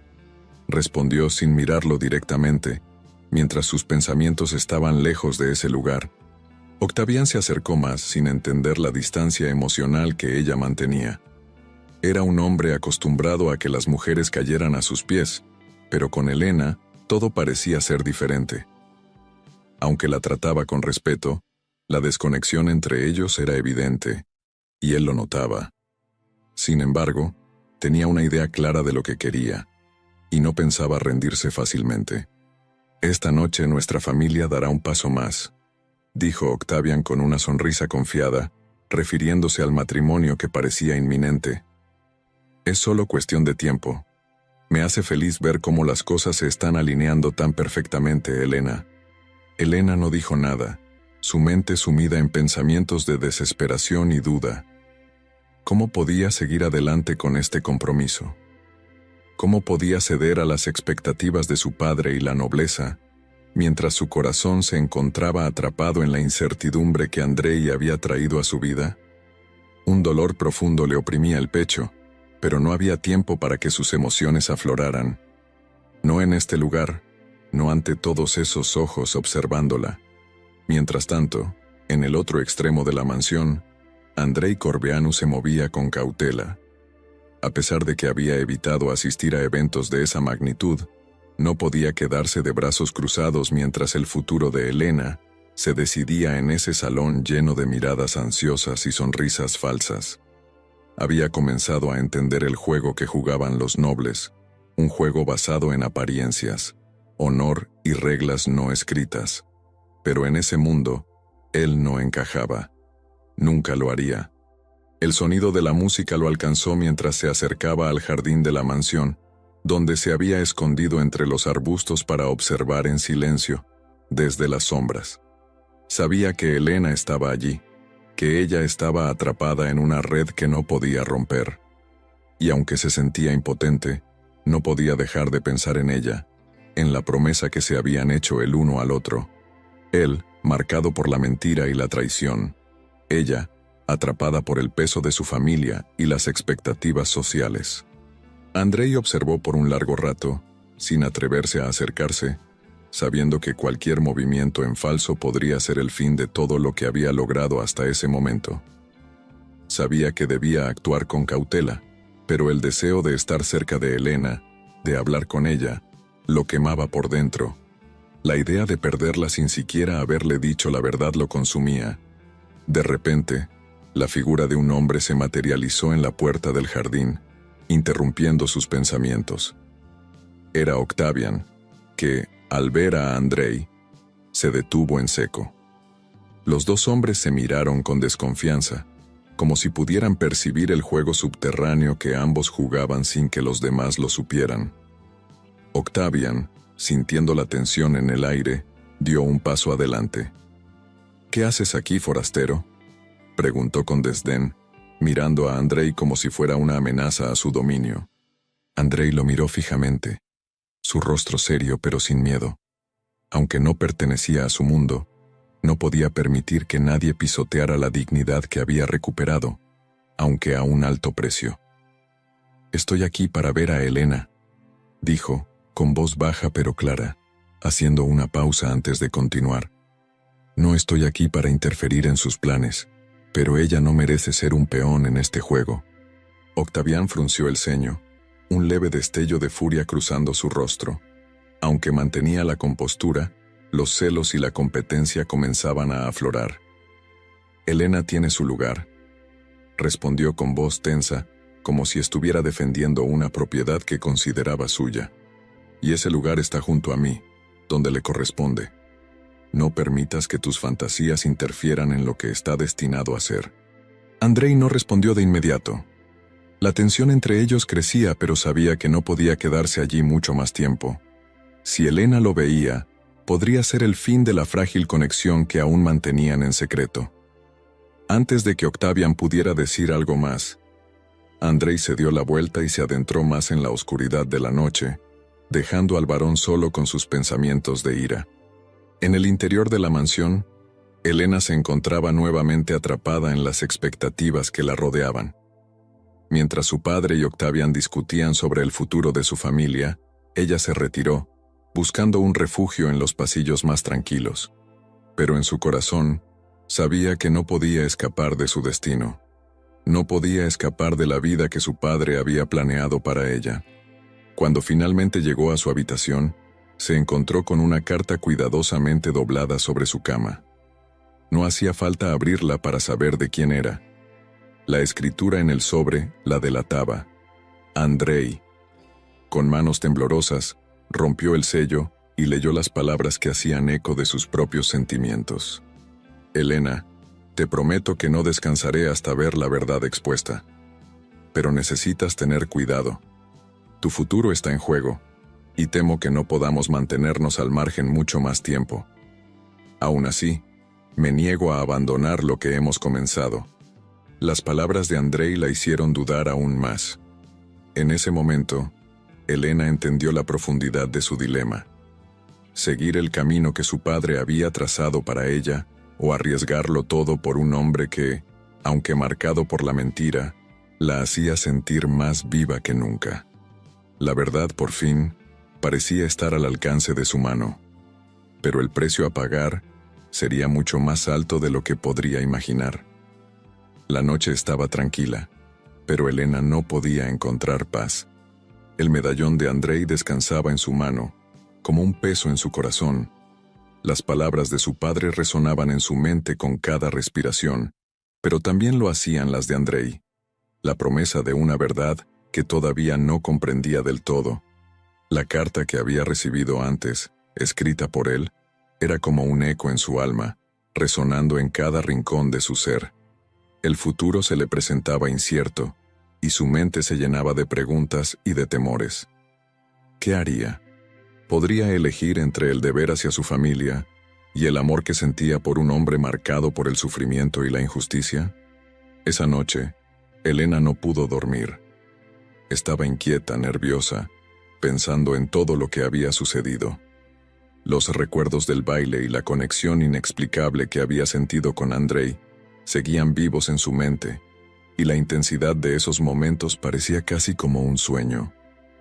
respondió sin mirarlo directamente, mientras sus pensamientos estaban lejos de ese lugar. Octavian se acercó más sin entender la distancia emocional que ella mantenía. Era un hombre acostumbrado a que las mujeres cayeran a sus pies, pero con Elena todo parecía ser diferente. Aunque la trataba con respeto, la desconexión entre ellos era evidente, y él lo notaba. Sin embargo, tenía una idea clara de lo que quería, y no pensaba rendirse fácilmente. «Esta noche nuestra familia dará un paso más», dijo Octavian con una sonrisa confiada, refiriéndose al matrimonio que parecía inminente. «Es solo cuestión de tiempo. Me hace feliz ver cómo las cosas se están alineando tan perfectamente, Elena». Elena no dijo nada, su mente sumida en pensamientos de desesperación y duda. ¿Cómo podía seguir adelante con este compromiso? ¿Cómo podía ceder a las expectativas de su padre y la nobleza, mientras su corazón se encontraba atrapado en la incertidumbre que Andrei había traído a su vida? Un dolor profundo le oprimía el pecho, pero no había tiempo para que sus emociones afloraran. No en este lugar, no ante todos esos ojos observándola. Mientras tanto, en el otro extremo de la mansión, Andrei Corbeanu se movía con cautela. A pesar de que había evitado asistir a eventos de esa magnitud, no podía quedarse de brazos cruzados mientras el futuro de Elena se decidía en ese salón lleno de miradas ansiosas y sonrisas falsas. Había comenzado a entender el juego que jugaban los nobles, un juego basado en apariencias, honor y reglas no escritas. Pero en ese mundo, él no encajaba. Nunca lo haría. El sonido de la música lo alcanzó mientras se acercaba al jardín de la mansión, donde se había escondido entre los arbustos para observar en silencio, desde las sombras. Sabía que Elena estaba allí, que ella estaba atrapada en una red que no podía romper. Y aunque se sentía impotente, no podía dejar de pensar en ella, en la promesa que se habían hecho el uno al otro. Él, marcado por la mentira y la traición. Ella, atrapada por el peso de su familia y las expectativas sociales. Andrei observó por un largo rato, sin atreverse a acercarse, sabiendo que cualquier movimiento en falso podría ser el fin de todo lo que había logrado hasta ese momento. Sabía que debía actuar con cautela, pero el deseo de estar cerca de Elena, de hablar con ella, lo quemaba por dentro. La idea de perderla sin siquiera haberle dicho la verdad lo consumía. De repente, la figura de un hombre se materializó en la puerta del jardín, interrumpiendo sus pensamientos. Era Octavian, que, al ver a Andrei, se detuvo en seco. Los dos hombres se miraron con desconfianza, como si pudieran percibir el juego subterráneo que ambos jugaban sin que los demás lo supieran. Octavian, sintiendo la tensión en el aire, dio un paso adelante. «¿Qué haces aquí, forastero?», preguntó con desdén, mirando a Andrei como si fuera una amenaza a su dominio. Andrei lo miró fijamente, su rostro serio pero sin miedo. Aunque no pertenecía a su mundo, no podía permitir que nadie pisoteara la dignidad que había recuperado, aunque a un alto precio. «Estoy aquí para ver a Elena», dijo, con voz baja pero clara, haciendo una pausa antes de continuar. «No estoy aquí para interferir en sus planes, pero ella no merece ser un peón en este juego». Octavian frunció el ceño, un leve destello de furia cruzando su rostro. Aunque mantenía la compostura, los celos y la competencia comenzaban a aflorar. «Elena tiene su lugar», respondió con voz tensa, como si estuviera defendiendo una propiedad que consideraba suya. «Y ese lugar está junto a mí, donde le corresponde. No permitas que tus fantasías interfieran en lo que está destinado a ser». Andrei no respondió de inmediato. La tensión entre ellos crecía, pero sabía que no podía quedarse allí mucho más tiempo. Si Elena lo veía, podría ser el fin de la frágil conexión que aún mantenían en secreto. Antes de que Octavian pudiera decir algo más, Andrei se dio la vuelta y se adentró más en la oscuridad de la noche, dejando al varón solo con sus pensamientos de ira. En el interior de la mansión, Elena se encontraba nuevamente atrapada en las expectativas que la rodeaban. Mientras su padre y Octavian discutían sobre el futuro de su familia, ella se retiró, buscando un refugio en los pasillos más tranquilos. Pero en su corazón, sabía que no podía escapar de su destino. No podía escapar de la vida que su padre había planeado para ella. Cuando finalmente llegó a su habitación, se encontró con una carta cuidadosamente doblada sobre su cama. No hacía falta abrirla para saber de quién era. La escritura en el sobre la delataba. Andrei. Con manos temblorosas, rompió el sello y leyó las palabras que hacían eco de sus propios sentimientos. «Elena, te prometo que no descansaré hasta ver la verdad expuesta. Pero necesitas tener cuidado. Tu futuro está en juego, y temo que no podamos mantenernos al margen mucho más tiempo. Aún así, me niego a abandonar lo que hemos comenzado». Las palabras de Andrei la hicieron dudar aún más. En ese momento, Elena entendió la profundidad de su dilema. Seguir el camino que su padre había trazado para ella, o arriesgarlo todo por un hombre que, aunque marcado por la mentira, la hacía sentir más viva que nunca. La verdad, por fin, parecía estar al alcance de su mano, pero el precio a pagar sería mucho más alto de lo que podría imaginar. La noche estaba tranquila, pero Elena no podía encontrar paz. El medallón de Andrei descansaba en su mano, como un peso en su corazón. Las palabras de su padre resonaban en su mente con cada respiración, pero también lo hacían las de Andrei. La promesa de una verdad que todavía no comprendía del todo. La carta que había recibido antes, escrita por él, era como un eco en su alma, resonando en cada rincón de su ser. El futuro se le presentaba incierto, y su mente se llenaba de preguntas y de temores. ¿Qué haría? ¿Podría elegir entre el deber hacia su familia y el amor que sentía por un hombre marcado por el sufrimiento y la injusticia? Esa noche, Elena no pudo dormir. Estaba inquieta, nerviosa, pensando en todo lo que había sucedido. Los recuerdos del baile y la conexión inexplicable que había sentido con Andrei seguían vivos en su mente, y la intensidad de esos momentos parecía casi como un sueño,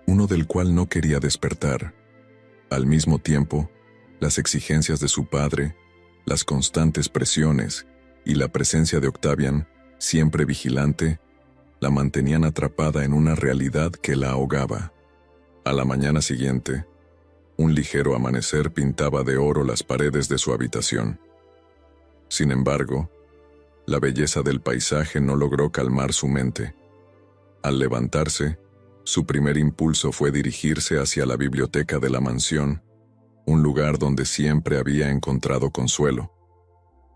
uno del cual no quería despertar. Al mismo tiempo, las exigencias de su padre, las constantes presiones y la presencia de Octavian, siempre vigilante, la mantenían atrapada en una realidad que la ahogaba. A la mañana siguiente, un ligero amanecer pintaba de oro las paredes de su habitación. Sin embargo, la belleza del paisaje no logró calmar su mente. Al levantarse, su primer impulso fue dirigirse hacia la biblioteca de la mansión, un lugar donde siempre había encontrado consuelo.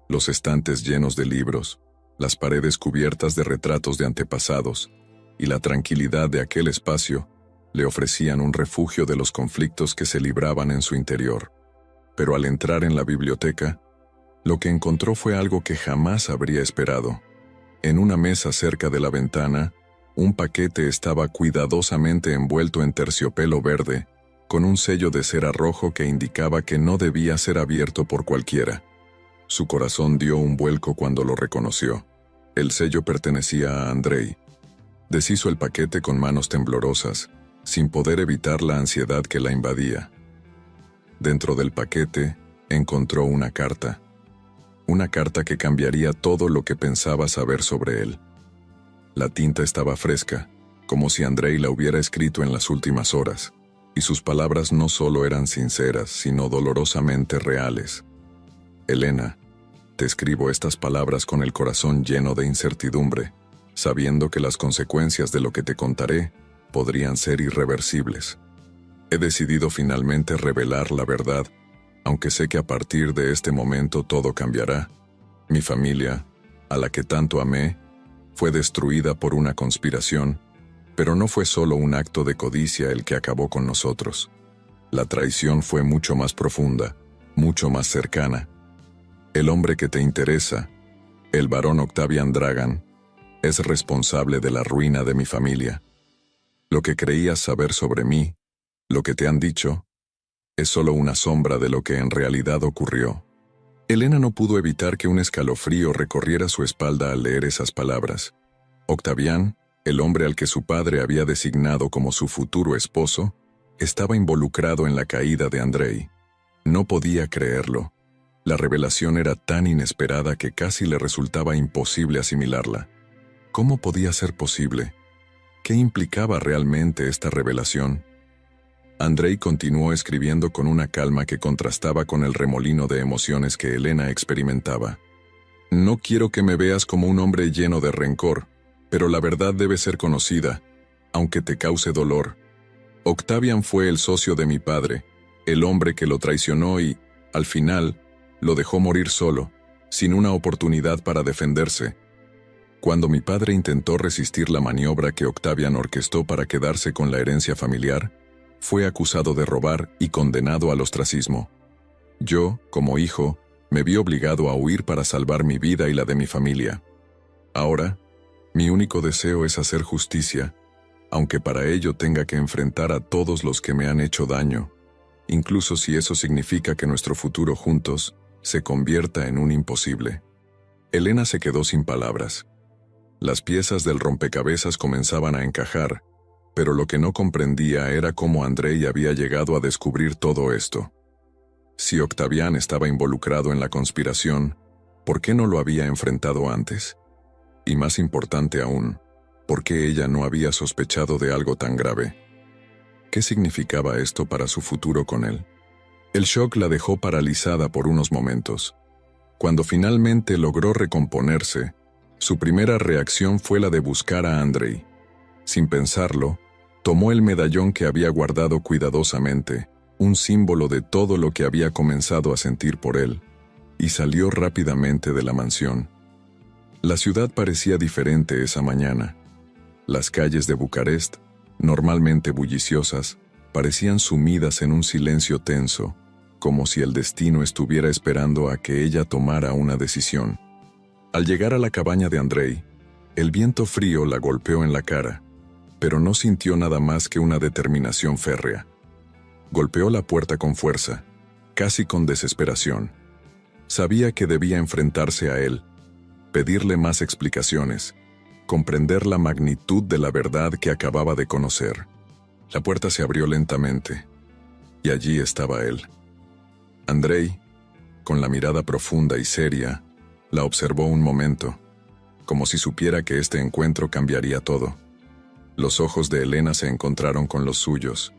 Los estantes llenos de libros, las paredes cubiertas de retratos de antepasados y la tranquilidad de aquel espacio le ofrecían un refugio de los conflictos que se libraban en su interior. Pero al entrar en la biblioteca, lo que encontró fue algo que jamás habría esperado. En una mesa cerca de la ventana, un paquete estaba cuidadosamente envuelto en terciopelo verde, con un sello de cera rojo que indicaba que no debía ser abierto por cualquiera. Su corazón dio un vuelco cuando lo reconoció. El sello pertenecía a Andrei. Deshizo el paquete con manos temblorosas, sin poder evitar la ansiedad que la invadía. Dentro del paquete, encontró una carta. Una carta que cambiaría todo lo que pensaba saber sobre él. La tinta estaba fresca, como si Andrei la hubiera escrito en las últimas horas, y sus palabras no solo eran sinceras, sino dolorosamente reales. Elena, te escribo estas palabras con el corazón lleno de incertidumbre, sabiendo que las consecuencias de lo que te contaré podrían ser irreversibles. He decidido finalmente revelar la verdad, aunque sé que a partir de este momento todo cambiará. Mi familia, a la que tanto amé, fue destruida por una conspiración, pero no fue solo un acto de codicia el que acabó con nosotros. La traición fue mucho más profunda, mucho más cercana. El hombre que te interesa, el barón Octavian Dragan, es responsable de la ruina de mi familia. Lo que creías saber sobre mí, lo que te han dicho, es solo una sombra de lo que en realidad ocurrió. Elena no pudo evitar que un escalofrío recorriera su espalda al leer esas palabras. Octavian, el hombre al que su padre había designado como su futuro esposo, estaba involucrado en la caída de Andrei. No podía creerlo. La revelación era tan inesperada que casi le resultaba imposible asimilarla. ¿Cómo podía ser posible? ¿Qué implicaba realmente esta revelación? Andrei continuó escribiendo con una calma que contrastaba con el remolino de emociones que Elena experimentaba. No quiero que me veas como un hombre lleno de rencor, pero la verdad debe ser conocida, aunque te cause dolor. Octavian fue el socio de mi padre, el hombre que lo traicionó y, al final, lo dejó morir solo, sin una oportunidad para defenderse. Cuando mi padre intentó resistir la maniobra que Octavian orquestó para quedarse con la herencia familiar, fue acusado de robar y condenado al ostracismo. Yo, como hijo, me vi obligado a huir para salvar mi vida y la de mi familia. Ahora, mi único deseo es hacer justicia, aunque para ello tenga que enfrentar a todos los que me han hecho daño, incluso si eso significa que nuestro futuro juntos se convierta en un imposible. Elena se quedó sin palabras. Las piezas del rompecabezas comenzaban a encajar, pero lo que no comprendía era cómo Andrei había llegado a descubrir todo esto. Si Octavián estaba involucrado en la conspiración, ¿por qué no lo había enfrentado antes? Y más importante aún, ¿por qué ella no había sospechado de algo tan grave? ¿Qué significaba esto para su futuro con él? El shock la dejó paralizada por unos momentos. Cuando finalmente logró recomponerse, su primera reacción fue la de buscar a Andrei. Sin pensarlo, tomó el medallón que había guardado cuidadosamente, un símbolo de todo lo que había comenzado a sentir por él, y salió rápidamente de la mansión. La ciudad parecía diferente esa mañana. Las calles de Bucarest, normalmente bulliciosas, parecían sumidas en un silencio tenso, como si el destino estuviera esperando a que ella tomara una decisión. Al llegar a la cabaña de Andrei, el viento frío la golpeó en la cara, pero no sintió nada más que una determinación férrea. Golpeó la puerta con fuerza, casi con desesperación. Sabía que debía enfrentarse a él, pedirle más explicaciones, comprender la magnitud de la verdad que acababa de conocer. La puerta se abrió lentamente, y allí estaba él. Andrei, con la mirada profunda y seria, la observó un momento, como si supiera que este encuentro cambiaría todo. Los ojos de Elena se encontraron con los suyos,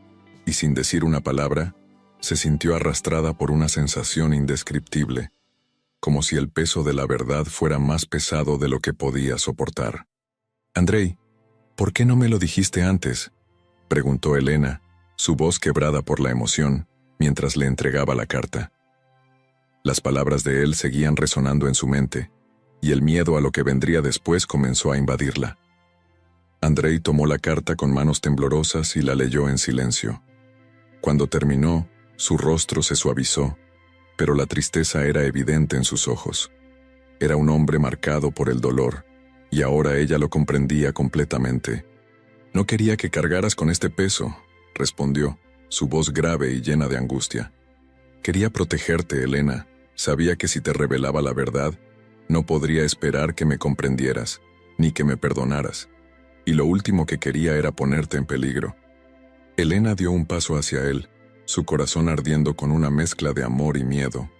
y sin decir una palabra, se sintió arrastrada por una sensación indescriptible, como si el peso de la verdad fuera más pesado de lo que podía soportar. «Andrei, ¿por qué no me lo dijiste antes?», preguntó Elena, su voz quebrada por la emoción, mientras le entregaba la carta. Las palabras de él seguían resonando en su mente, y el miedo a lo que vendría después comenzó a invadirla. Andrei tomó la carta con manos temblorosas y la leyó en silencio. Cuando terminó, su rostro se suavizó, pero la tristeza era evidente en sus ojos. Era un hombre marcado por el dolor, y ahora ella lo comprendía completamente. «No quería que cargaras con este peso», respondió, su voz grave y llena de angustia. «Quería protegerte, Elena. Sabía que si te revelaba la verdad, no podría esperar que me comprendieras, ni que me perdonaras. Y lo último que quería era ponerte en peligro». Elena dio un paso hacia él, su corazón ardiendo con una mezcla de amor y miedo.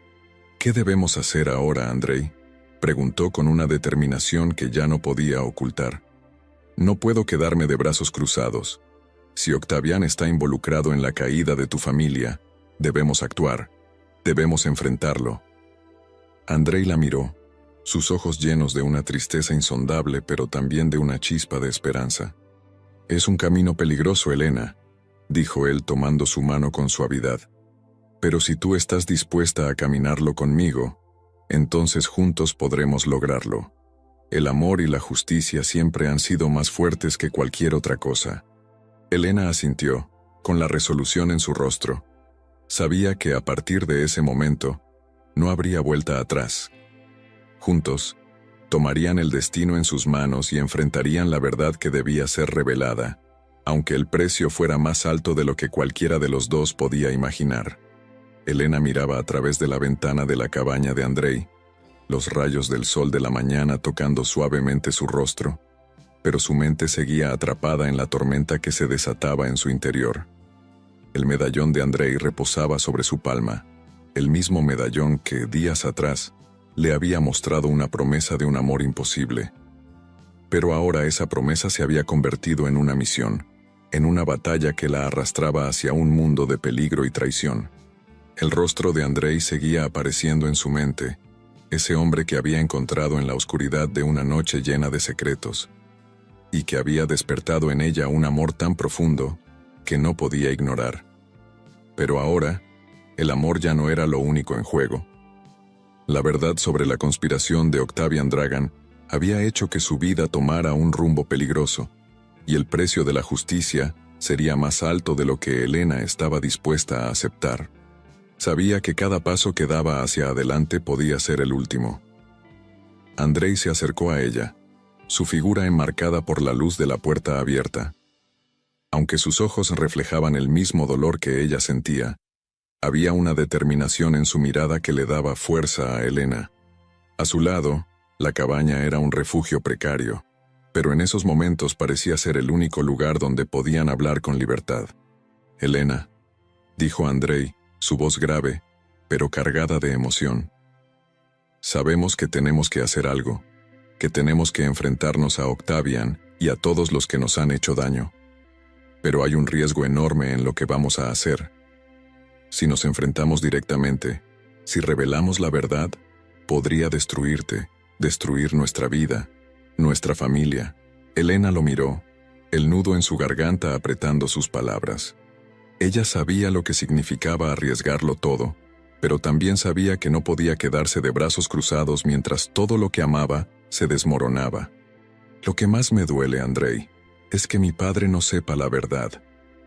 «¿Qué debemos hacer ahora, Andrei?», preguntó con una determinación que ya no podía ocultar. «No puedo quedarme de brazos cruzados. Si Octavián está involucrado en la caída de tu familia, debemos actuar. Debemos enfrentarlo». Andrei la miró, sus ojos llenos de una tristeza insondable, pero también de una chispa de esperanza. «Es un camino peligroso, Elena», dijo él tomando su mano con suavidad. «Pero si tú estás dispuesta a caminarlo conmigo, entonces juntos podremos lograrlo. El amor y la justicia siempre han sido más fuertes que cualquier otra cosa». Elena asintió, con la resolución en su rostro. Sabía que a partir de ese momento, no habría vuelta atrás. Juntos, tomarían el destino en sus manos y enfrentarían la verdad que debía ser revelada, aunque el precio fuera más alto de lo que cualquiera de los dos podía imaginar. Elena miraba a través de la ventana de la cabaña de Andrei, los rayos del sol de la mañana tocando suavemente su rostro, pero su mente seguía atrapada en la tormenta que se desataba en su interior. El medallón de Andrei reposaba sobre su palma, el mismo medallón que, días atrás, le había mostrado una promesa de un amor imposible. Pero ahora esa promesa se había convertido en una misión, en una batalla que la arrastraba hacia un mundo de peligro y traición. El rostro de Andrei seguía apareciendo en su mente, ese hombre que había encontrado en la oscuridad de una noche llena de secretos, y que había despertado en ella un amor tan profundo que no podía ignorar. Pero ahora, el amor ya no era lo único en juego. La verdad sobre la conspiración de Octavian Dragan había hecho que su vida tomara un rumbo peligroso, y el precio de la justicia sería más alto de lo que Elena estaba dispuesta a aceptar. Sabía que cada paso que daba hacia adelante podía ser el último. Andrei se acercó a ella, su figura enmarcada por la luz de la puerta abierta. Aunque sus ojos reflejaban el mismo dolor que ella sentía, había una determinación en su mirada que le daba fuerza a Elena. A su lado, la cabaña era un refugio precario, pero en esos momentos parecía ser el único lugar donde podían hablar con libertad. «Elena», dijo Andrei, su voz grave, pero cargada de emoción. «Sabemos que tenemos que hacer algo, que tenemos que enfrentarnos a Octavian y a todos los que nos han hecho daño. Pero hay un riesgo enorme en lo que vamos a hacer. Si nos enfrentamos directamente, si revelamos la verdad, podría destruirte, destruir nuestra vida, nuestra familia». Elena lo miró, el nudo en su garganta apretando sus palabras. Ella sabía lo que significaba arriesgarlo todo, pero también sabía que no podía quedarse de brazos cruzados mientras todo lo que amaba se desmoronaba. «Lo que más me duele, Andrei, es que mi padre no sepa la verdad»,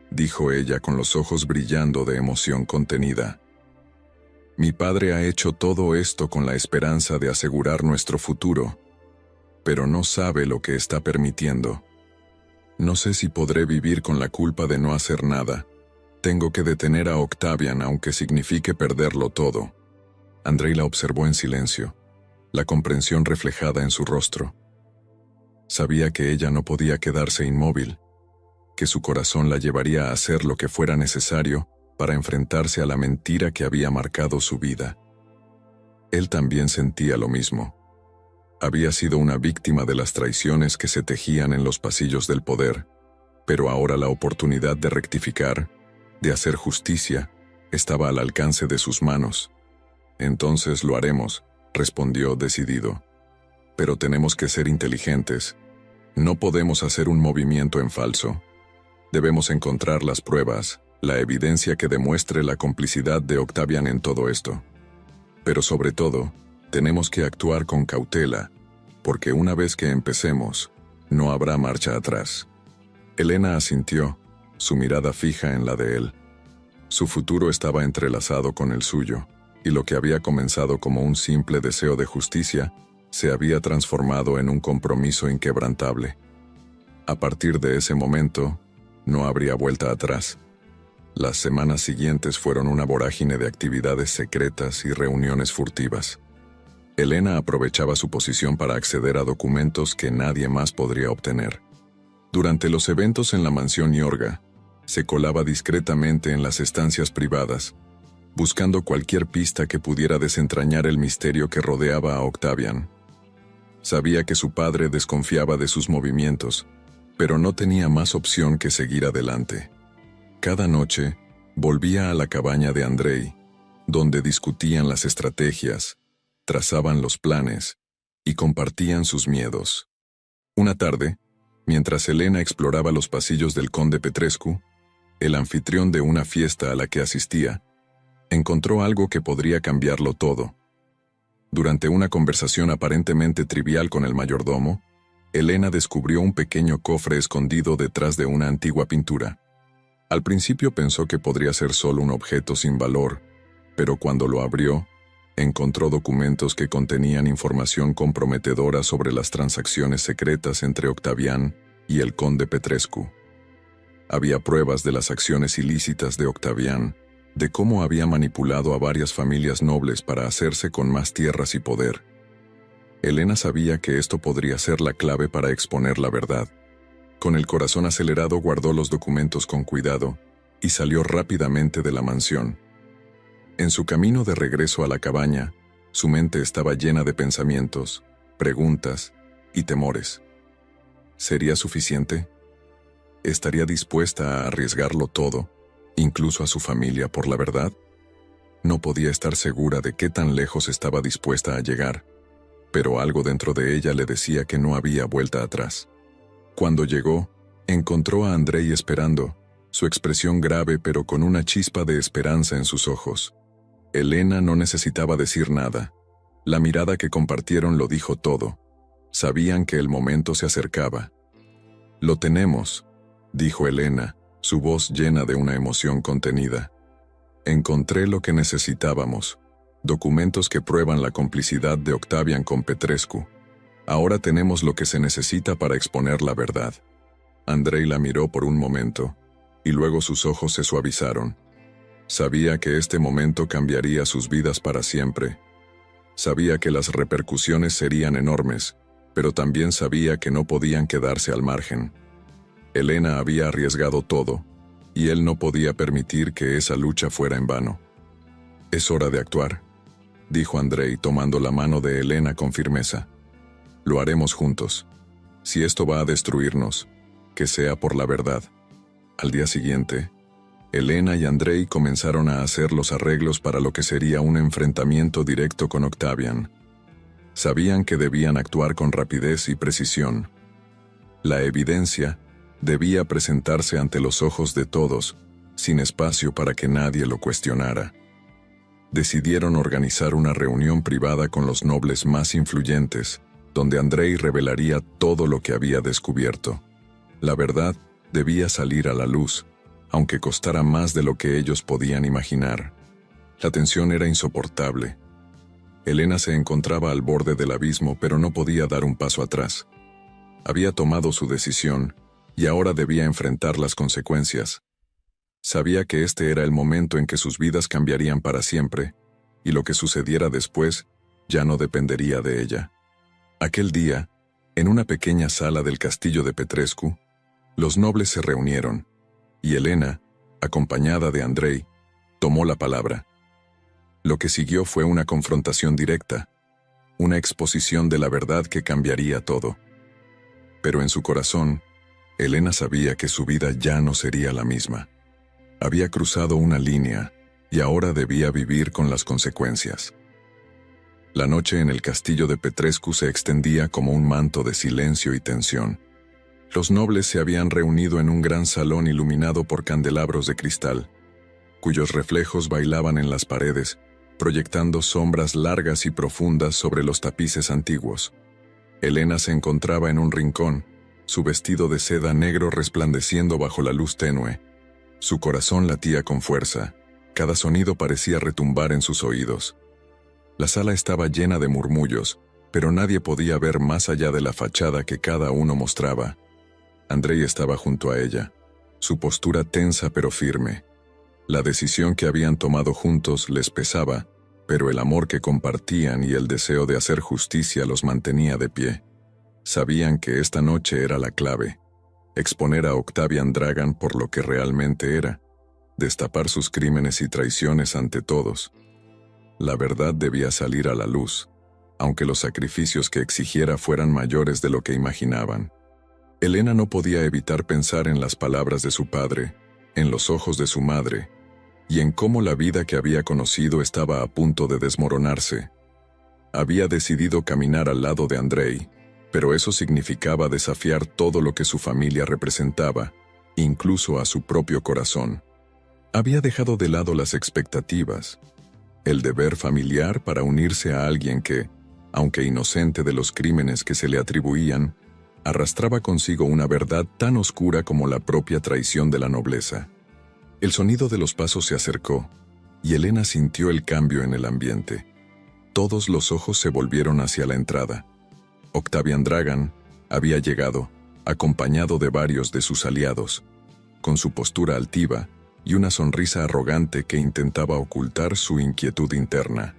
dijo ella con los ojos brillando de emoción contenida. «Mi padre ha hecho todo esto con la esperanza de asegurar nuestro futuro, pero no sabe lo que está permitiendo. No sé si podré vivir con la culpa de no hacer nada. Tengo que detener a Octavian aunque signifique perderlo todo». Andrei la observó en silencio, la comprensión reflejada en su rostro. Sabía que ella no podía quedarse inmóvil, que su corazón la llevaría a hacer lo que fuera necesario para enfrentarse a la mentira que había marcado su vida. Él también sentía lo mismo. Había sido una víctima de las traiciones que se tejían en los pasillos del poder, pero ahora la oportunidad de rectificar, de hacer justicia, estaba al alcance de sus manos. «Entonces lo haremos», respondió decidido. «Pero tenemos que ser inteligentes. No podemos hacer un movimiento en falso. Debemos encontrar las pruebas, la evidencia que demuestre la complicidad de Octavian en todo esto. Pero sobre todo, tenemos que actuar con cautela, porque una vez que empecemos, no habrá marcha atrás». Elena asintió, su mirada fija en la de él. Su futuro estaba entrelazado con el suyo, y lo que había comenzado como un simple deseo de justicia se había transformado en un compromiso inquebrantable. A partir de ese momento, no habría vuelta atrás. Las semanas siguientes fueron una vorágine de actividades secretas y reuniones furtivas. Elena aprovechaba su posición para acceder a documentos que nadie más podría obtener. Durante los eventos en la mansión Yorga, se colaba discretamente en las estancias privadas, buscando cualquier pista que pudiera desentrañar el misterio que rodeaba a Octavian. Sabía que su padre desconfiaba de sus movimientos, pero no tenía más opción que seguir adelante. Cada noche, volvía a la cabaña de Andrei, donde discutían las estrategias, trazaban los planes y compartían sus miedos. Una tarde, mientras Elena exploraba los pasillos del conde Petrescu, el anfitrión de una fiesta a la que asistía, encontró algo que podría cambiarlo todo. Durante una conversación aparentemente trivial con el mayordomo, Elena descubrió un pequeño cofre escondido detrás de una antigua pintura. Al principio pensó que podría ser solo un objeto sin valor, pero cuando lo abrió, encontró documentos que contenían información comprometedora sobre las transacciones secretas entre Octavian y el conde Petrescu. Había pruebas de las acciones ilícitas de Octavian, de cómo había manipulado a varias familias nobles para hacerse con más tierras y poder. Elena sabía que esto podría ser la clave para exponer la verdad. Con el corazón acelerado guardó los documentos con cuidado y salió rápidamente de la mansión. En su camino de regreso a la cabaña, su mente estaba llena de pensamientos, preguntas y temores. ¿Sería suficiente? ¿Estaría dispuesta a arriesgarlo todo, incluso a su familia, por la verdad? No podía estar segura de qué tan lejos estaba dispuesta a llegar, pero algo dentro de ella le decía que no había vuelta atrás. Cuando llegó, encontró a Andrei esperando, su expresión grave pero con una chispa de esperanza en sus ojos. Elena no necesitaba decir nada. La mirada que compartieron lo dijo todo. Sabían que el momento se acercaba. «Lo tenemos», dijo Elena, su voz llena de una emoción contenida. «Encontré lo que necesitábamos, documentos que prueban la complicidad de Octavian con Petrescu. Ahora tenemos lo que se necesita para exponer la verdad». Andrei la miró por un momento, y luego sus ojos se suavizaron. Sabía que este momento cambiaría sus vidas para siempre. Sabía que las repercusiones serían enormes, pero también sabía que no podían quedarse al margen. Elena había arriesgado todo, y él no podía permitir que esa lucha fuera en vano. «Es hora de actuar», dijo Andrei tomando la mano de Elena con firmeza. «Lo haremos juntos. Si esto va a destruirnos, que sea por la verdad». Al día siguiente, Elena y Andrei comenzaron a hacer los arreglos para lo que sería un enfrentamiento directo con Octavian. Sabían que debían actuar con rapidez y precisión. La evidencia debía presentarse ante los ojos de todos, sin espacio para que nadie lo cuestionara. Decidieron organizar una reunión privada con los nobles más influyentes, donde Andrei revelaría todo lo que había descubierto. La verdad debía salir a la luz, aunque costara más de lo que ellos podían imaginar. La tensión era insoportable. Elena se encontraba al borde del abismo, pero no podía dar un paso atrás. Había tomado su decisión, y ahora debía enfrentar las consecuencias. Sabía que este era el momento en que sus vidas cambiarían para siempre, y lo que sucediera después ya no dependería de ella. Aquel día, en una pequeña sala del castillo de Petrescu, los nobles se reunieron, y Elena, acompañada de Andrei, tomó la palabra. Lo que siguió fue una confrontación directa, una exposición de la verdad que cambiaría todo. Pero en su corazón, Elena sabía que su vida ya no sería la misma. Había cruzado una línea y ahora debía vivir con las consecuencias. La noche en el castillo de Petrescu se extendía como un manto de silencio y tensión. Los nobles se habían reunido en un gran salón iluminado por candelabros de cristal, cuyos reflejos bailaban en las paredes, proyectando sombras largas y profundas sobre los tapices antiguos. Elena se encontraba en un rincón, su vestido de seda negro resplandeciendo bajo la luz tenue. Su corazón latía con fuerza, cada sonido parecía retumbar en sus oídos. La sala estaba llena de murmullos, pero nadie podía ver más allá de la fachada que cada uno mostraba. Andrei estaba junto a ella, su postura tensa pero firme. La decisión que habían tomado juntos les pesaba, pero el amor que compartían y el deseo de hacer justicia los mantenía de pie. Sabían que esta noche era la clave: exponer a Octavian Dragan por lo que realmente era, destapar sus crímenes y traiciones ante todos. La verdad debía salir a la luz, aunque los sacrificios que exigiera fueran mayores de lo que imaginaban. Elena no podía evitar pensar en las palabras de su padre, en los ojos de su madre, y en cómo la vida que había conocido estaba a punto de desmoronarse. Había decidido caminar al lado de Andrei, pero eso significaba desafiar todo lo que su familia representaba, incluso a su propio corazón. Había dejado de lado las expectativas, el deber familiar para unirse a alguien que, aunque inocente de los crímenes que se le atribuían, arrastraba consigo una verdad tan oscura como la propia traición de la nobleza. El sonido de los pasos se acercó, y Elena sintió el cambio en el ambiente. Todos los ojos se volvieron hacia la entrada. Octavian Dragan había llegado, acompañado de varios de sus aliados, con su postura altiva y una sonrisa arrogante que intentaba ocultar su inquietud interna.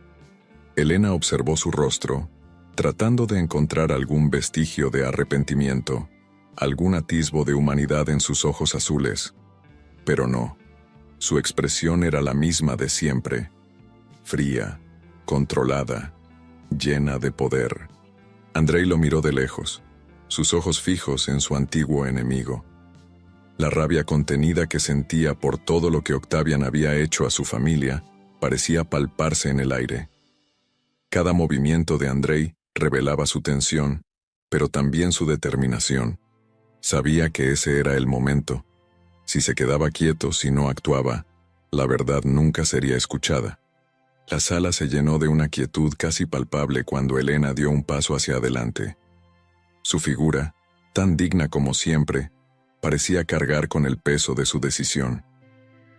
Elena observó su rostro, tratando de encontrar algún vestigio de arrepentimiento, algún atisbo de humanidad en sus ojos azules. Pero no. Su expresión era la misma de siempre: fría, controlada, llena de poder. Andrei lo miró de lejos, sus ojos fijos en su antiguo enemigo. La rabia contenida que sentía por todo lo que Octavian había hecho a su familia parecía palparse en el aire. Cada movimiento de Andrei revelaba su tensión, pero también su determinación. Sabía que ese era el momento. Si se quedaba quieto, si no actuaba, la verdad nunca sería escuchada. La sala se llenó de una quietud casi palpable cuando Elena dio un paso hacia adelante. Su figura, tan digna como siempre, parecía cargar con el peso de su decisión.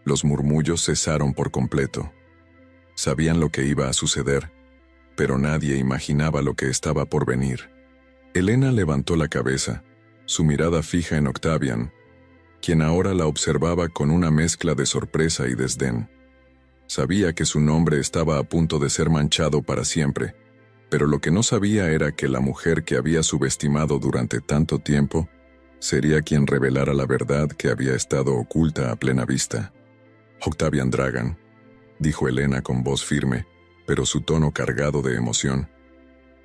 Los murmullos cesaron por completo. Sabían lo que iba a suceder, pero nadie imaginaba lo que estaba por venir. Elena levantó la cabeza, su mirada fija en Octavian, quien ahora la observaba con una mezcla de sorpresa y desdén. Sabía que su nombre estaba a punto de ser manchado para siempre, pero lo que no sabía era que la mujer que había subestimado durante tanto tiempo sería quien revelara la verdad que había estado oculta a plena vista. «Octavian Dragan», dijo Elena con voz firme, pero su tono cargado de emoción.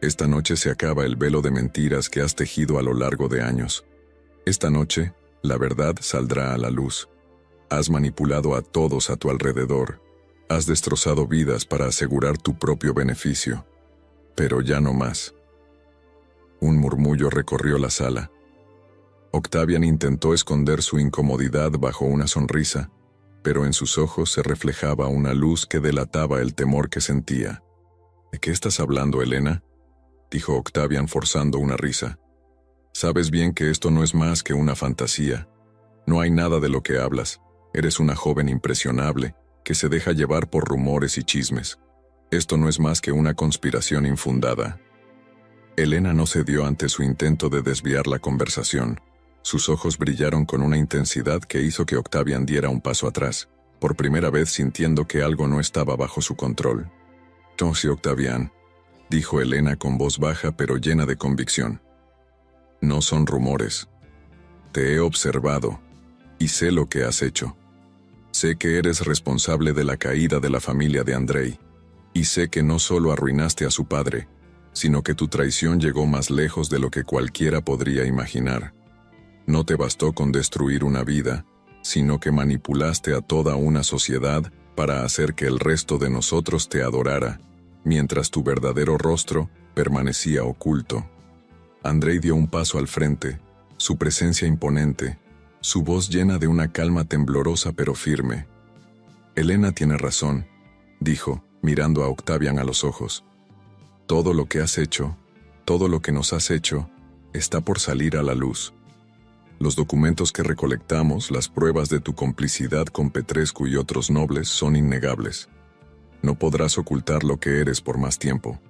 «Esta noche se acaba el velo de mentiras que has tejido a lo largo de años. Esta noche, la verdad saldrá a la luz. Has manipulado a todos a tu alrededor. Has destrozado vidas para asegurar tu propio beneficio. Pero ya no más». Un murmullo recorrió la sala. Octavian intentó esconder su incomodidad bajo una sonrisa, pero en sus ojos se reflejaba una luz que delataba el temor que sentía. «¿De qué estás hablando, Elena?», dijo Octavian forzando una risa. «Sabes bien que esto no es más que una fantasía. No hay nada de lo que hablas. Eres una joven impresionable que se deja llevar por rumores y chismes. Esto no es más que una conspiración infundada». Elena no cedió ante su intento de desviar la conversación. Sus ojos brillaron con una intensidad que hizo que Octavian diera un paso atrás, por primera vez sintiendo que algo no estaba bajo su control. «No, sí, Octavian», dijo Elena con voz baja pero llena de convicción. «No son rumores. Te he observado, y sé lo que has hecho. Sé que eres responsable de la caída de la familia de Andrei, y sé que no solo arruinaste a su padre, sino que tu traición llegó más lejos de lo que cualquiera podría imaginar. No te bastó con destruir una vida, sino que manipulaste a toda una sociedad para hacer que el resto de nosotros te adorara, mientras tu verdadero rostro permanecía oculto». Andrei dio un paso al frente, su presencia imponente, su voz llena de una calma temblorosa pero firme. «Elena tiene razón», dijo, mirando a Octavian a los ojos. «Todo lo que has hecho, todo lo que nos has hecho, está por salir a la luz. Los documentos que recolectamos, las pruebas de tu complicidad con Petrescu y otros nobles son innegables. No podrás ocultar lo que eres por más tiempo».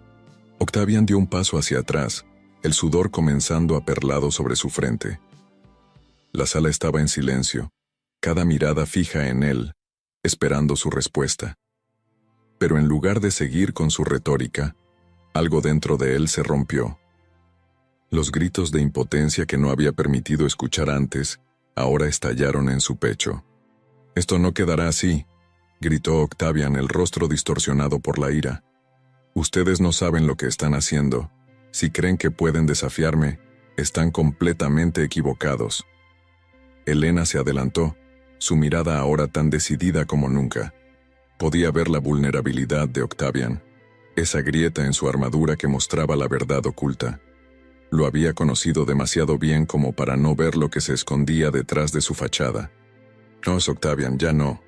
Octavian dio un paso hacia atrás, el sudor comenzando a perlado sobre su frente. La sala estaba en silencio, cada mirada fija en él, esperando su respuesta. Pero en lugar de seguir con su retórica, algo dentro de él se rompió. Los gritos de impotencia que no había permitido escuchar antes, ahora estallaron en su pecho. «Esto no quedará así», gritó Octavian, el rostro distorsionado por la ira. «Ustedes no saben lo que están haciendo. Si creen que pueden desafiarme, están completamente equivocados». Elena se adelantó, su mirada ahora tan decidida como nunca. Podía ver la vulnerabilidad de Octavian, esa grieta en su armadura que mostraba la verdad oculta. Lo había conocido demasiado bien como para no ver lo que se escondía detrás de su fachada. «No, Octavian, ya no.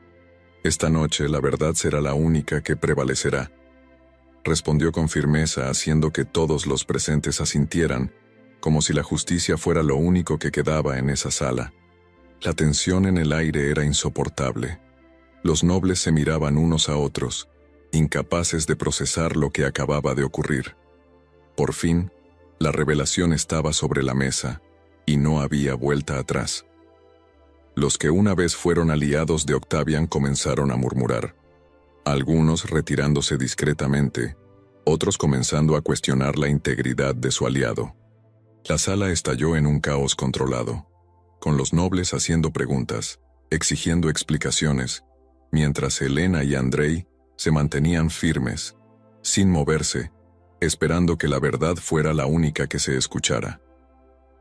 Esta noche la verdad será la única que prevalecerá», respondió con firmeza, haciendo que todos los presentes asintieran, como si la justicia fuera lo único que quedaba en esa sala. La tensión en el aire era insoportable. Los nobles se miraban unos a otros, incapaces de procesar lo que acababa de ocurrir. Por fin, la revelación estaba sobre la mesa, y no había vuelta atrás. Los que una vez fueron aliados de Octavian comenzaron a murmurar, algunos retirándose discretamente, otros comenzando a cuestionar la integridad de su aliado. La sala estalló en un caos controlado, con los nobles haciendo preguntas, exigiendo explicaciones, mientras Elena y Andrei se mantenían firmes, sin moverse, esperando que la verdad fuera la única que se escuchara.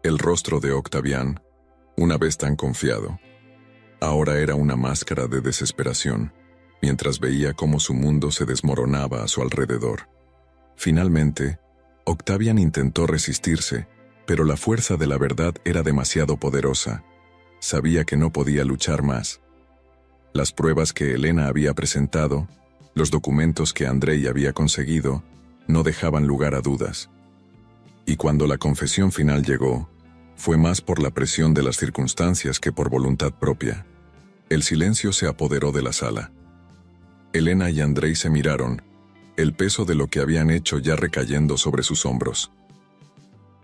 El rostro de Octavian, una vez tan confiado, ahora era una máscara de desesperación, mientras veía cómo su mundo se desmoronaba a su alrededor. Finalmente, Octavian intentó resistirse, pero la fuerza de la verdad era demasiado poderosa. Sabía que no podía luchar más. Las pruebas que Elena había presentado, los documentos que Andrei había conseguido, no dejaban lugar a dudas. Y cuando la confesión final llegó, fue más por la presión de las circunstancias que por voluntad propia. El silencio se apoderó de la sala. Elena y Andrei se miraron, el peso de lo que habían hecho ya recayendo sobre sus hombros.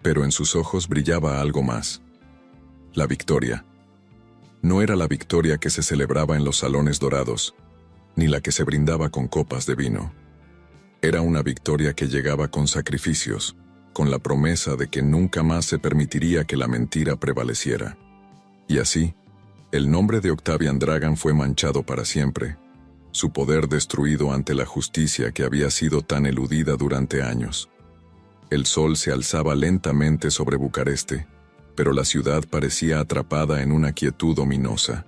Pero en sus ojos brillaba algo más, La victoria. No era la victoria que se celebraba en los salones dorados, ni la que se brindaba con copas de vino. Era una victoria que llegaba con sacrificios, con la promesa de que nunca más se permitiría que la mentira prevaleciera. Y así, el nombre de Octavian Dragan fue manchado para siempre, su poder destruido ante la justicia que había sido tan eludida durante años. El sol se alzaba lentamente sobre Bucareste, pero la ciudad parecía atrapada en una quietud ominosa.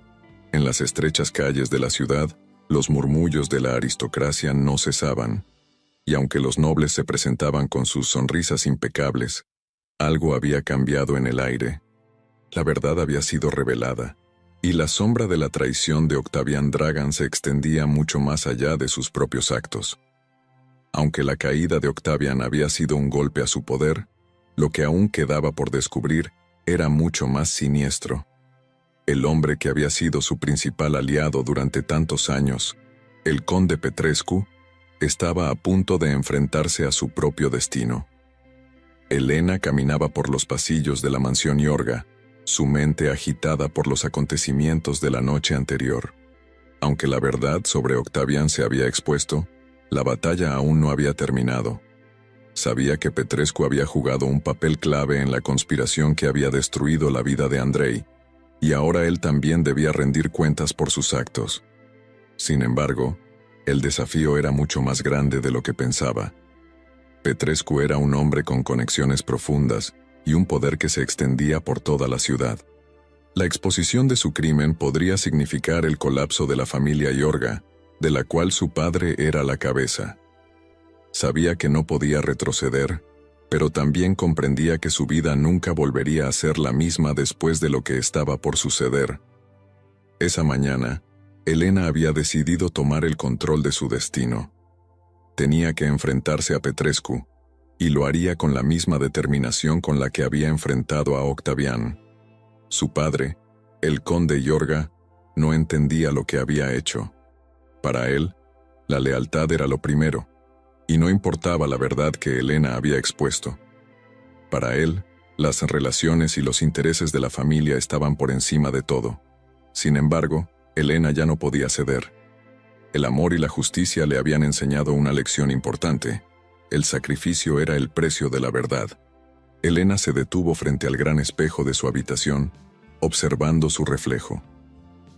En las estrechas calles de la ciudad, los murmullos de la aristocracia no cesaban, y aunque los nobles se presentaban con sus sonrisas impecables, algo había cambiado en el aire. La verdad había sido revelada, y la sombra de la traición de Octavian Dragan se extendía mucho más allá de sus propios actos. Aunque la caída de Octavian había sido un golpe a su poder, lo que aún quedaba por descubrir era mucho más siniestro. El hombre que había sido su principal aliado durante tantos años, el conde Petrescu, estaba a punto de enfrentarse a su propio destino. Elena caminaba por los pasillos de la mansión Iorga, su mente agitada por los acontecimientos de la noche anterior. Aunque la verdad sobre Octavian se había expuesto, la batalla aún no había terminado. Sabía que Petrescu había jugado un papel clave en la conspiración que había destruido la vida de Andrei, y ahora él también debía rendir cuentas por sus actos. Sin embargo, el desafío era mucho más grande de lo que pensaba. Petrescu era un hombre con conexiones profundas y un poder que se extendía por toda la ciudad. La exposición de su crimen podría significar el colapso de la familia Iorga, de la cual su padre era la cabeza. Sabía que no podía retroceder, pero también comprendía que su vida nunca volvería a ser la misma después de lo que estaba por suceder. Esa mañana, Elena había decidido tomar el control de su destino. Tenía que enfrentarse a Petrescu, y lo haría con la misma determinación con la que había enfrentado a Octavian. Su padre, el conde Iorga, no entendía lo que había hecho. Para él, la lealtad era lo primero, y no importaba la verdad que Elena había expuesto. Para él, las relaciones y los intereses de la familia estaban por encima de todo. Sin embargo, Elena ya no podía ceder. El amor y la justicia le habían enseñado una lección importante. El sacrificio era el precio de la verdad. Elena se detuvo frente al gran espejo de su habitación, observando su reflejo.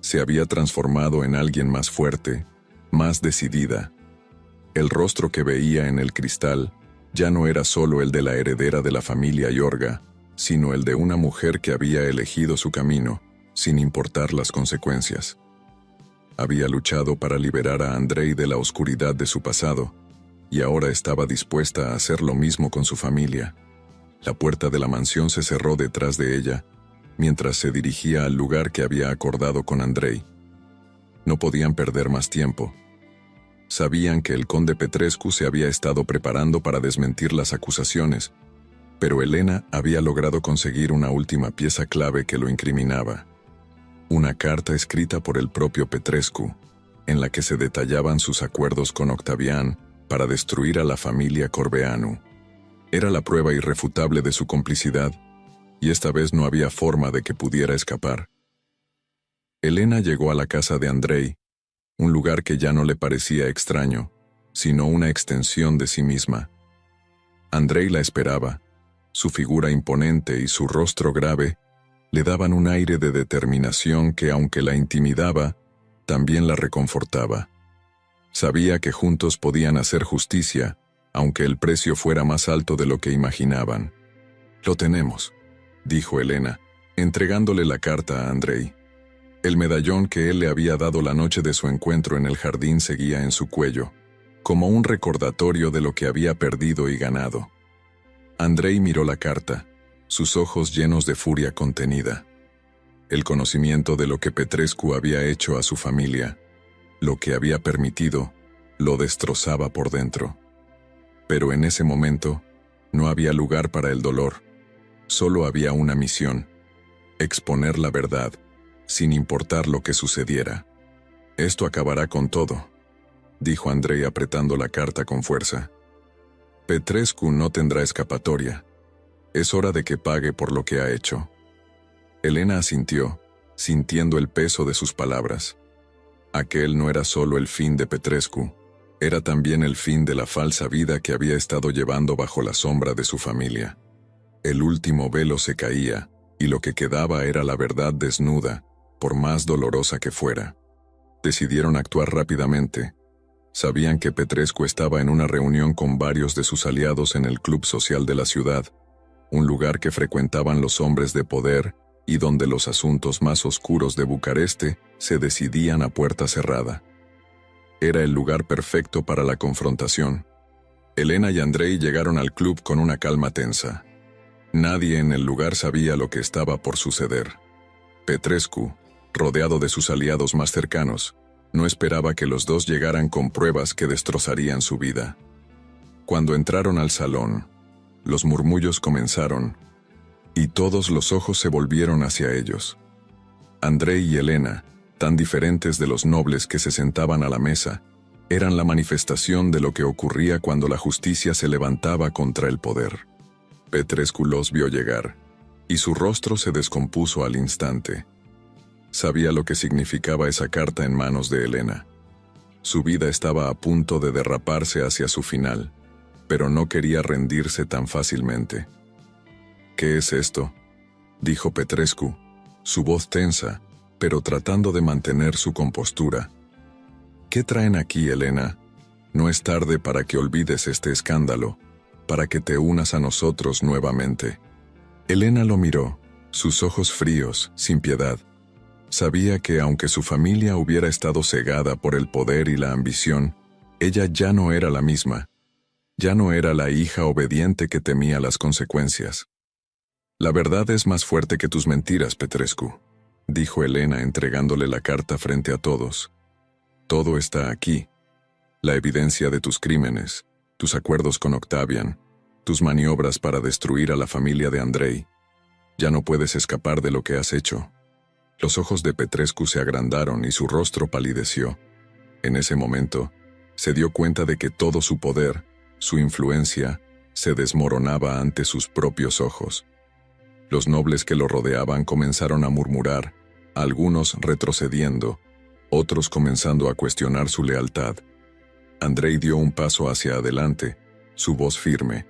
Se había transformado en alguien más fuerte, más decidida. El rostro que veía en el cristal ya no era solo el de la heredera de la familia Iorga, sino el de una mujer que había elegido su camino, sin importar las consecuencias. Había luchado para liberar a Andrei de la oscuridad de su pasado, y ahora estaba dispuesta a hacer lo mismo con su familia. La puerta de la mansión se cerró detrás de ella, mientras se dirigía al lugar que había acordado con Andrei. No podían perder más tiempo. Sabían que el conde Petrescu se había estado preparando para desmentir las acusaciones, pero Elena había logrado conseguir una última pieza clave que lo incriminaba. Una carta escrita por el propio Petrescu, en la que se detallaban sus acuerdos con Octavian para destruir a la familia Corbeanu. Era la prueba irrefutable de su complicidad, y esta vez no había forma de que pudiera escapar. Elena llegó a la casa de Andrei, un lugar que ya no le parecía extraño, sino una extensión de sí misma. Andrei la esperaba. Su figura imponente y su rostro grave le daban un aire de determinación que, aunque la intimidaba, también la reconfortaba. Sabía que juntos podían hacer justicia, aunque el precio fuera más alto de lo que imaginaban. «Lo tenemos», dijo Elena, entregándole la carta a Andrei. El medallón que él le había dado la noche de su encuentro en el jardín seguía en su cuello, como un recordatorio de lo que había perdido y ganado. Andrei miró la carta, sus ojos llenos de furia contenida. El conocimiento de lo que Petrescu había hecho a su familia, lo que había permitido, lo destrozaba por dentro. Pero en ese momento, no había lugar para el dolor. Solo había una misión: exponer la verdad, sin importar lo que sucediera. «Esto acabará con todo», dijo Andrei apretando la carta con fuerza. «Petrescu no tendrá escapatoria. Es hora de que pague por lo que ha hecho». Elena asintió, sintiendo el peso de sus palabras. Aquel no era solo el fin de Petrescu, era también el fin de la falsa vida que había estado llevando bajo la sombra de su familia. El último velo se caía, y lo que quedaba era la verdad desnuda, por más dolorosa que fuera. Decidieron actuar rápidamente. Sabían que Petrescu estaba en una reunión con varios de sus aliados en el club social de la ciudad, un lugar que frecuentaban los hombres de poder y donde los asuntos más oscuros de Bucareste se decidían a puerta cerrada. Era el lugar perfecto para la confrontación. Elena y Andrei llegaron al club con una calma tensa. Nadie en el lugar sabía lo que estaba por suceder. Petrescu, rodeado de sus aliados más cercanos, no esperaba que los dos llegaran con pruebas que destrozarían su vida. Cuando entraron al salón, los murmullos comenzaron, y todos los ojos se volvieron hacia ellos. Andrei y Elena, tan diferentes de los nobles que se sentaban a la mesa, eran la manifestación de lo que ocurría cuando la justicia se levantaba contra el poder. Petrescu los vio llegar, y su rostro se descompuso al instante. Sabía lo que significaba esa carta en manos de Elena. Su vida estaba a punto de derraparse hacia su final, pero no quería rendirse tan fácilmente. «¿Qué es esto?», dijo Petrescu, su voz tensa, pero tratando de mantener su compostura. «¿Qué traen aquí, Elena? No es tarde para que olvides este escándalo, para que te unas a nosotros nuevamente». Elena lo miró, sus ojos fríos, sin piedad. Sabía que aunque su familia hubiera estado cegada por el poder y la ambición, ella ya no era la misma. Ya no era la hija obediente que temía las consecuencias. «La verdad es más fuerte que tus mentiras, Petrescu», dijo Elena entregándole la carta frente a todos. «Todo está aquí. La evidencia de tus crímenes, tus acuerdos con Octavian, tus maniobras para destruir a la familia de Andrei. Ya no puedes escapar de lo que has hecho». Los ojos de Petrescu se agrandaron y su rostro palideció. En ese momento, se dio cuenta de que todo su poder, su influencia, se desmoronaba ante sus propios ojos. Los nobles que lo rodeaban comenzaron a murmurar, algunos retrocediendo, otros comenzando a cuestionar su lealtad. Andrei dio un paso hacia adelante, su voz firme.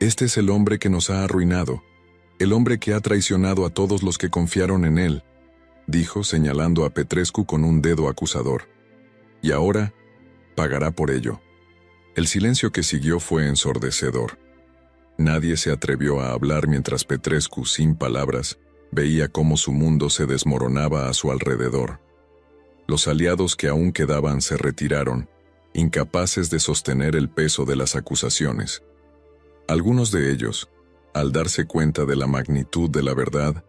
«Este es el hombre que nos ha arruinado, el hombre que ha traicionado a todos los que confiaron en él», dijo señalando a Petrescu con un dedo acusador. «Y ahora, pagará por ello». El silencio que siguió fue ensordecedor. Nadie se atrevió a hablar mientras Petrescu, sin palabras, veía cómo su mundo se desmoronaba a su alrededor. Los aliados que aún quedaban se retiraron, incapaces de sostener el peso de las acusaciones. Algunos de ellos, al darse cuenta de la magnitud de la verdad,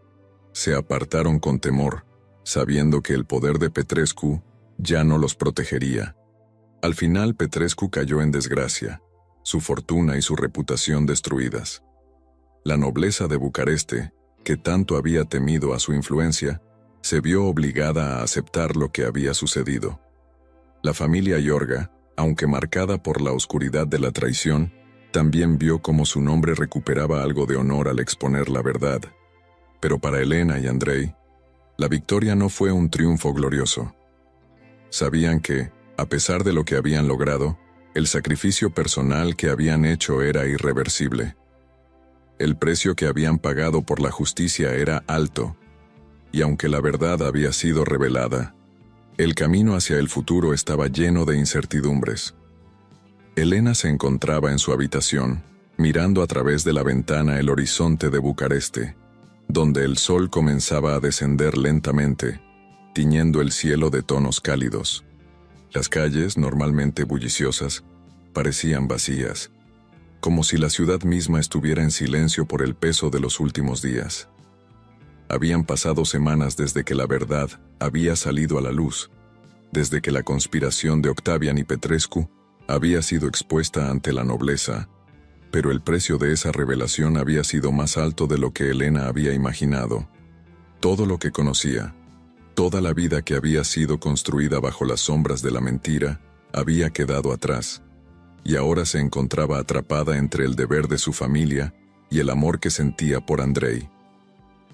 se apartaron con temor, sabiendo que el poder de Petrescu ya no los protegería. Al final Petrescu cayó en desgracia, su fortuna y su reputación destruidas. La nobleza de Bucareste, que tanto había temido a su influencia, se vio obligada a aceptar lo que había sucedido. La familia Iorga, aunque marcada por la oscuridad de la traición, también vio cómo su nombre recuperaba algo de honor al exponer la verdad. Pero para Elena y Andrei, la victoria no fue un triunfo glorioso. Sabían que, a pesar de lo que habían logrado, el sacrificio personal que habían hecho era irreversible. El precio que habían pagado por la justicia era alto, y aunque la verdad había sido revelada, el camino hacia el futuro estaba lleno de incertidumbres. Elena se encontraba en su habitación, mirando a través de la ventana el horizonte de Bucareste, donde el sol comenzaba a descender lentamente, tiñendo el cielo de tonos cálidos. Las calles, normalmente bulliciosas, parecían vacías, como si la ciudad misma estuviera en silencio por el peso de los últimos días. Habían pasado semanas desde que la verdad había salido a la luz, desde que la conspiración de Octavian y Petrescu había sido expuesta ante la nobleza, pero el precio de esa revelación había sido más alto de lo que Elena había imaginado. Todo lo que conocía, toda la vida que había sido construida bajo las sombras de la mentira, había quedado atrás, y ahora se encontraba atrapada entre el deber de su familia y el amor que sentía por Andrei.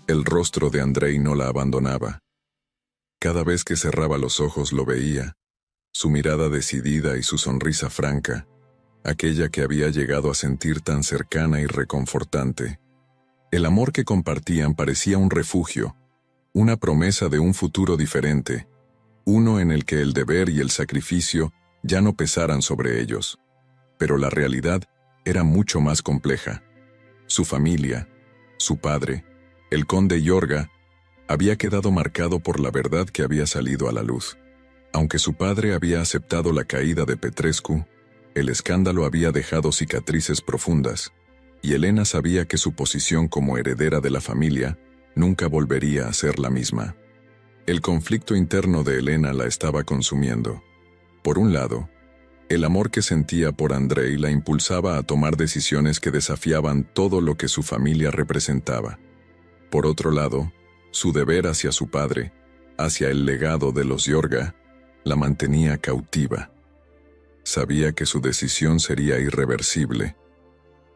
El rostro de Andrei no la abandonaba. Cada vez que cerraba los ojos lo veía, su mirada decidida y su sonrisa franca, aquella que había llegado a sentir tan cercana y reconfortante. El amor que compartían parecía un refugio, una promesa de un futuro diferente, uno en el que el deber y el sacrificio ya no pesaran sobre ellos. Pero la realidad era mucho más compleja. Su familia, su padre, el conde Iorga, había quedado marcado por la verdad que había salido a la luz. Aunque su padre había aceptado la caída de Petrescu, el escándalo había dejado cicatrices profundas, y Elena sabía que su posición como heredera de la familia nunca volvería a ser la misma. El conflicto interno de Elena la estaba consumiendo. Por un lado, el amor que sentía por Andrei la impulsaba a tomar decisiones que desafiaban todo lo que su familia representaba. Por otro lado, su deber hacia su padre, hacia el legado de los Iorga, la mantenía cautiva. Sabía que su decisión sería irreversible.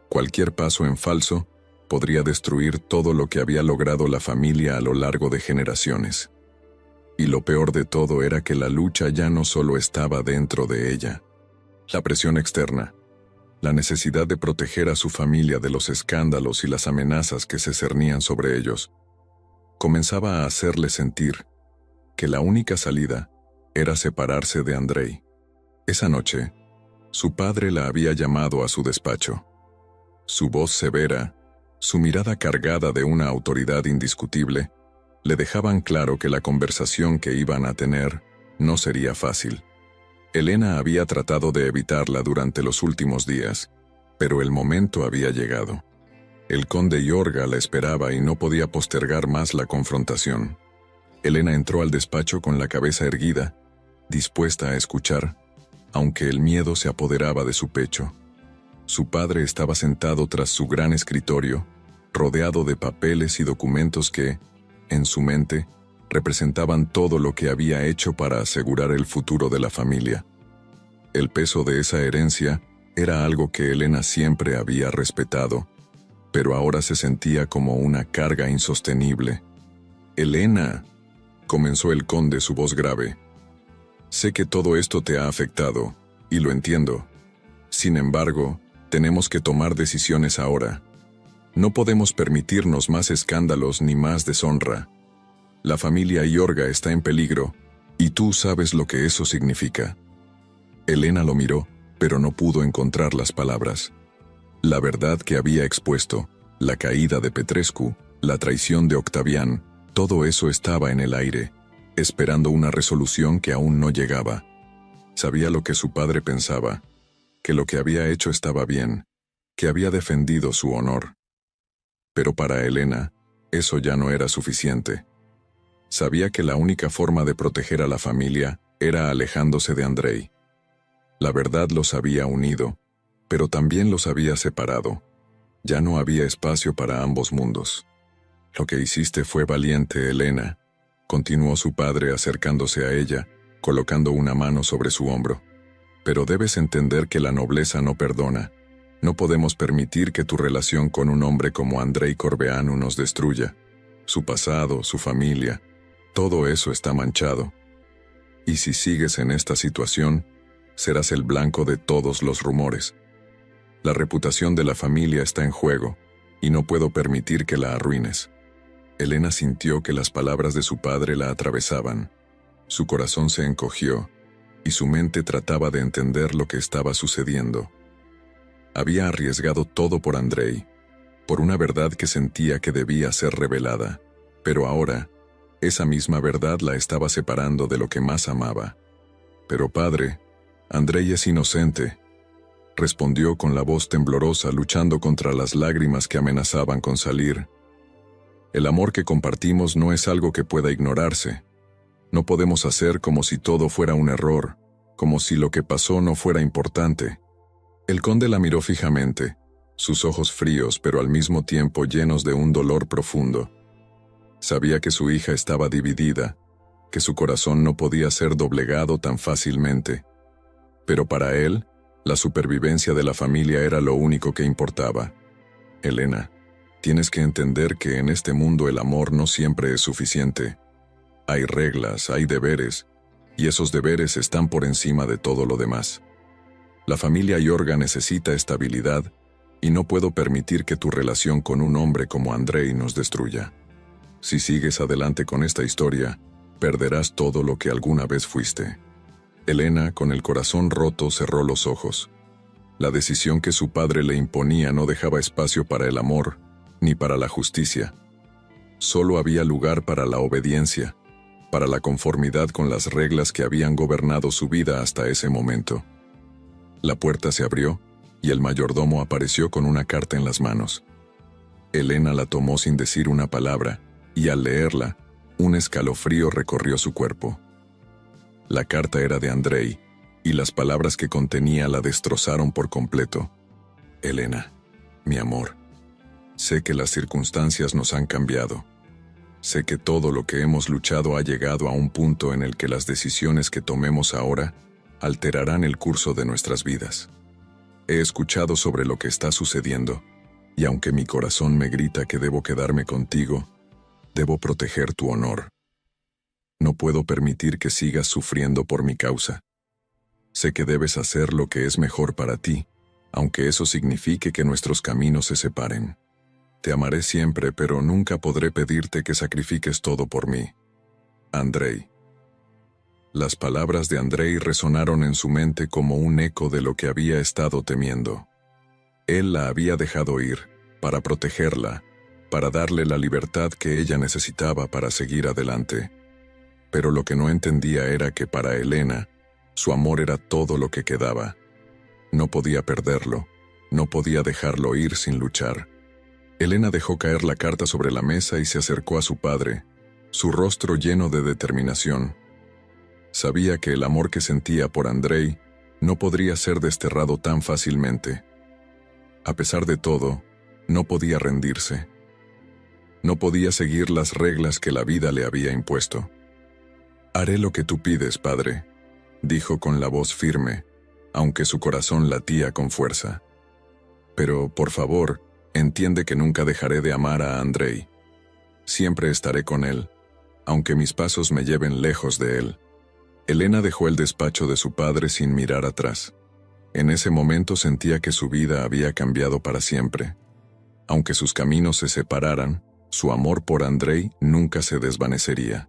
Cualquier paso en falso podría destruir todo lo que había logrado la familia a lo largo de generaciones. Y lo peor de todo era que la lucha ya no solo estaba dentro de ella. La presión externa, la necesidad de proteger a su familia de los escándalos y las amenazas que se cernían sobre ellos, comenzaba a hacerle sentir que la única salida era separarse de Andrei. Esa noche, su padre la había llamado a su despacho. Su voz severa, su mirada cargada de una autoridad indiscutible, le dejaban claro que la conversación que iban a tener no sería fácil. Elena había tratado de evitarla durante los últimos días, pero el momento había llegado. El conde Iorga la esperaba y no podía postergar más la confrontación. Elena entró al despacho con la cabeza erguida, dispuesta a escuchar, aunque el miedo se apoderaba de su pecho. Su padre estaba sentado tras su gran escritorio, rodeado de papeles y documentos que, en su mente, representaban todo lo que había hecho para asegurar el futuro de la familia. El peso de esa herencia era algo que Elena siempre había respetado, pero ahora se sentía como una carga insostenible. «Elena», comenzó el conde, su voz grave, «sé que todo esto te ha afectado, y lo entiendo. Sin embargo, tenemos que tomar decisiones ahora. No podemos permitirnos más escándalos ni más deshonra. La familia Iorga está en peligro, y tú sabes lo que eso significa». Elena lo miró, pero no pudo encontrar las palabras. La verdad que había expuesto, la caída de Petrescu, la traición de Octavián, todo eso estaba en el aire, esperando una resolución que aún no llegaba. Sabía lo que su padre pensaba, que lo que había hecho estaba bien, que había defendido su honor. Pero para Elena, eso ya no era suficiente. Sabía que la única forma de proteger a la familia era alejándose de Andrei. La verdad los había unido, pero también los había separado. Ya no había espacio para ambos mundos. «Lo que hiciste fue valiente, Elena», continuó su padre acercándose a ella, colocando una mano sobre su hombro. «Pero debes entender que la nobleza no perdona. No podemos permitir que tu relación con un hombre como Andrei Corbeanu nos destruya. Su pasado, su familia, todo eso está manchado. Y si sigues en esta situación, serás el blanco de todos los rumores. La reputación de la familia está en juego, y no puedo permitir que la arruines». Elena sintió que las palabras de su padre la atravesaban. Su corazón se encogió, y su mente trataba de entender lo que estaba sucediendo. Había arriesgado todo por Andrei, por una verdad que sentía que debía ser revelada, pero ahora, esa misma verdad la estaba separando de lo que más amaba. «Pero padre, Andrei es inocente», respondió con la voz temblorosa, luchando contra las lágrimas que amenazaban con salir. «El amor que compartimos no es algo que pueda ignorarse. No podemos hacer como si todo fuera un error, como si lo que pasó no fuera importante». El conde la miró fijamente, sus ojos fríos pero al mismo tiempo llenos de un dolor profundo. Sabía que su hija estaba dividida, que su corazón no podía ser doblegado tan fácilmente. Pero para él, la supervivencia de la familia era lo único que importaba. «Elena, Tienes que entender que en este mundo el amor no siempre es suficiente. Hay reglas, hay deberes, y esos deberes están por encima de todo lo demás. La familia Yorga necesita estabilidad, y no puedo permitir que tu relación con un hombre como Andrei nos destruya. Si sigues adelante con esta historia, perderás todo lo que alguna vez fuiste. Elena, con el corazón roto, cerró los ojos. La decisión que su padre le imponía no dejaba espacio para el amor, ni para la justicia. Solo había lugar para la obediencia, para la conformidad con las reglas que habían gobernado su vida hasta ese momento. La puerta se abrió, y el mayordomo apareció con una carta en las manos. Elena la tomó sin decir una palabra, y al leerla, un escalofrío recorrió su cuerpo. La carta era de Andrei, y las palabras que contenía la destrozaron por completo. Elena, mi amor, sé que las circunstancias nos han cambiado. Sé que todo lo que hemos luchado ha llegado a un punto en el que las decisiones que tomemos ahora alterarán el curso de nuestras vidas. He escuchado sobre lo que está sucediendo, y aunque mi corazón me grita que debo quedarme contigo, debo proteger tu honor. No puedo permitir que sigas sufriendo por mi causa. Sé que debes hacer lo que es mejor para ti, aunque eso signifique que nuestros caminos se separen. Te amaré siempre, pero nunca podré pedirte que sacrifiques todo por mí. Andrei. Las palabras de Andrei resonaron en su mente como un eco de lo que había estado temiendo. Él la había dejado ir, para protegerla, para darle la libertad que ella necesitaba para seguir adelante. Pero lo que no entendía era que para Elena, su amor era todo lo que quedaba. No podía perderlo, no podía dejarlo ir sin luchar. Elena dejó caer la carta sobre la mesa y se acercó a su padre, su rostro lleno de determinación. Sabía que el amor que sentía por Andrei no podría ser desterrado tan fácilmente. A pesar de todo, no podía rendirse. No podía seguir las reglas que la vida le había impuesto. «Haré lo que tú pides, padre», dijo con la voz firme, aunque su corazón latía con fuerza. «Pero, por favor, entiende que nunca dejaré de amar a Andrei. Siempre estaré con él, aunque mis pasos me lleven lejos de él». Elena dejó el despacho de su padre sin mirar atrás. En ese momento sentía que su vida había cambiado para siempre. Aunque sus caminos se separaran, su amor por Andrei nunca se desvanecería.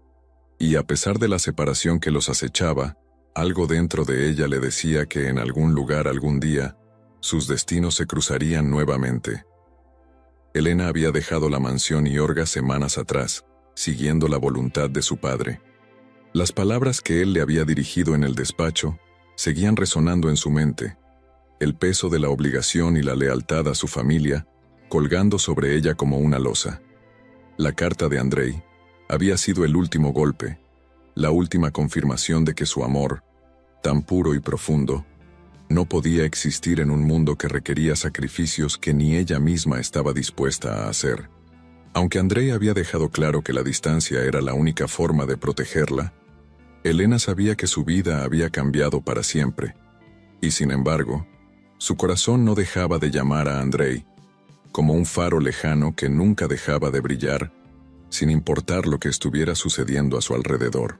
Y a pesar de la separación que los acechaba, algo dentro de ella le decía que en algún lugar algún día, sus destinos se cruzarían nuevamente. Elena había dejado la mansión Yorga semanas atrás, siguiendo la voluntad de su padre. Las palabras que él le había dirigido en el despacho seguían resonando en su mente, el peso de la obligación y la lealtad a su familia colgando sobre ella como una losa. La carta de Andrei había sido el último golpe, la última confirmación de que su amor, tan puro y profundo, no podía existir en un mundo que requería sacrificios que ni ella misma estaba dispuesta a hacer. Aunque Andrei había dejado claro que la distancia era la única forma de protegerla, Elena sabía que su vida había cambiado para siempre, y sin embargo, su corazón no dejaba de llamar a Andrei, como un faro lejano que nunca dejaba de brillar, sin importar lo que estuviera sucediendo a su alrededor.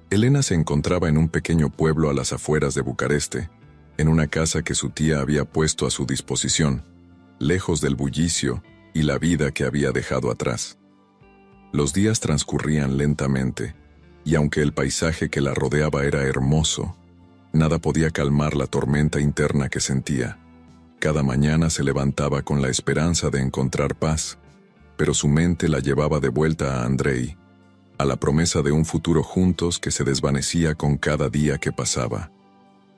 Elena se encontraba en un pequeño pueblo a las afueras de Bucareste, en una casa que su tía había puesto a su disposición, lejos del bullicio y la vida que había dejado atrás. Los días transcurrían lentamente, y aunque el paisaje que la rodeaba era hermoso, nada podía calmar la tormenta interna que sentía. Cada mañana se levantaba con la esperanza de encontrar paz, pero su mente la llevaba de vuelta a Andrei, a la promesa de un futuro juntos que se desvanecía con cada día que pasaba.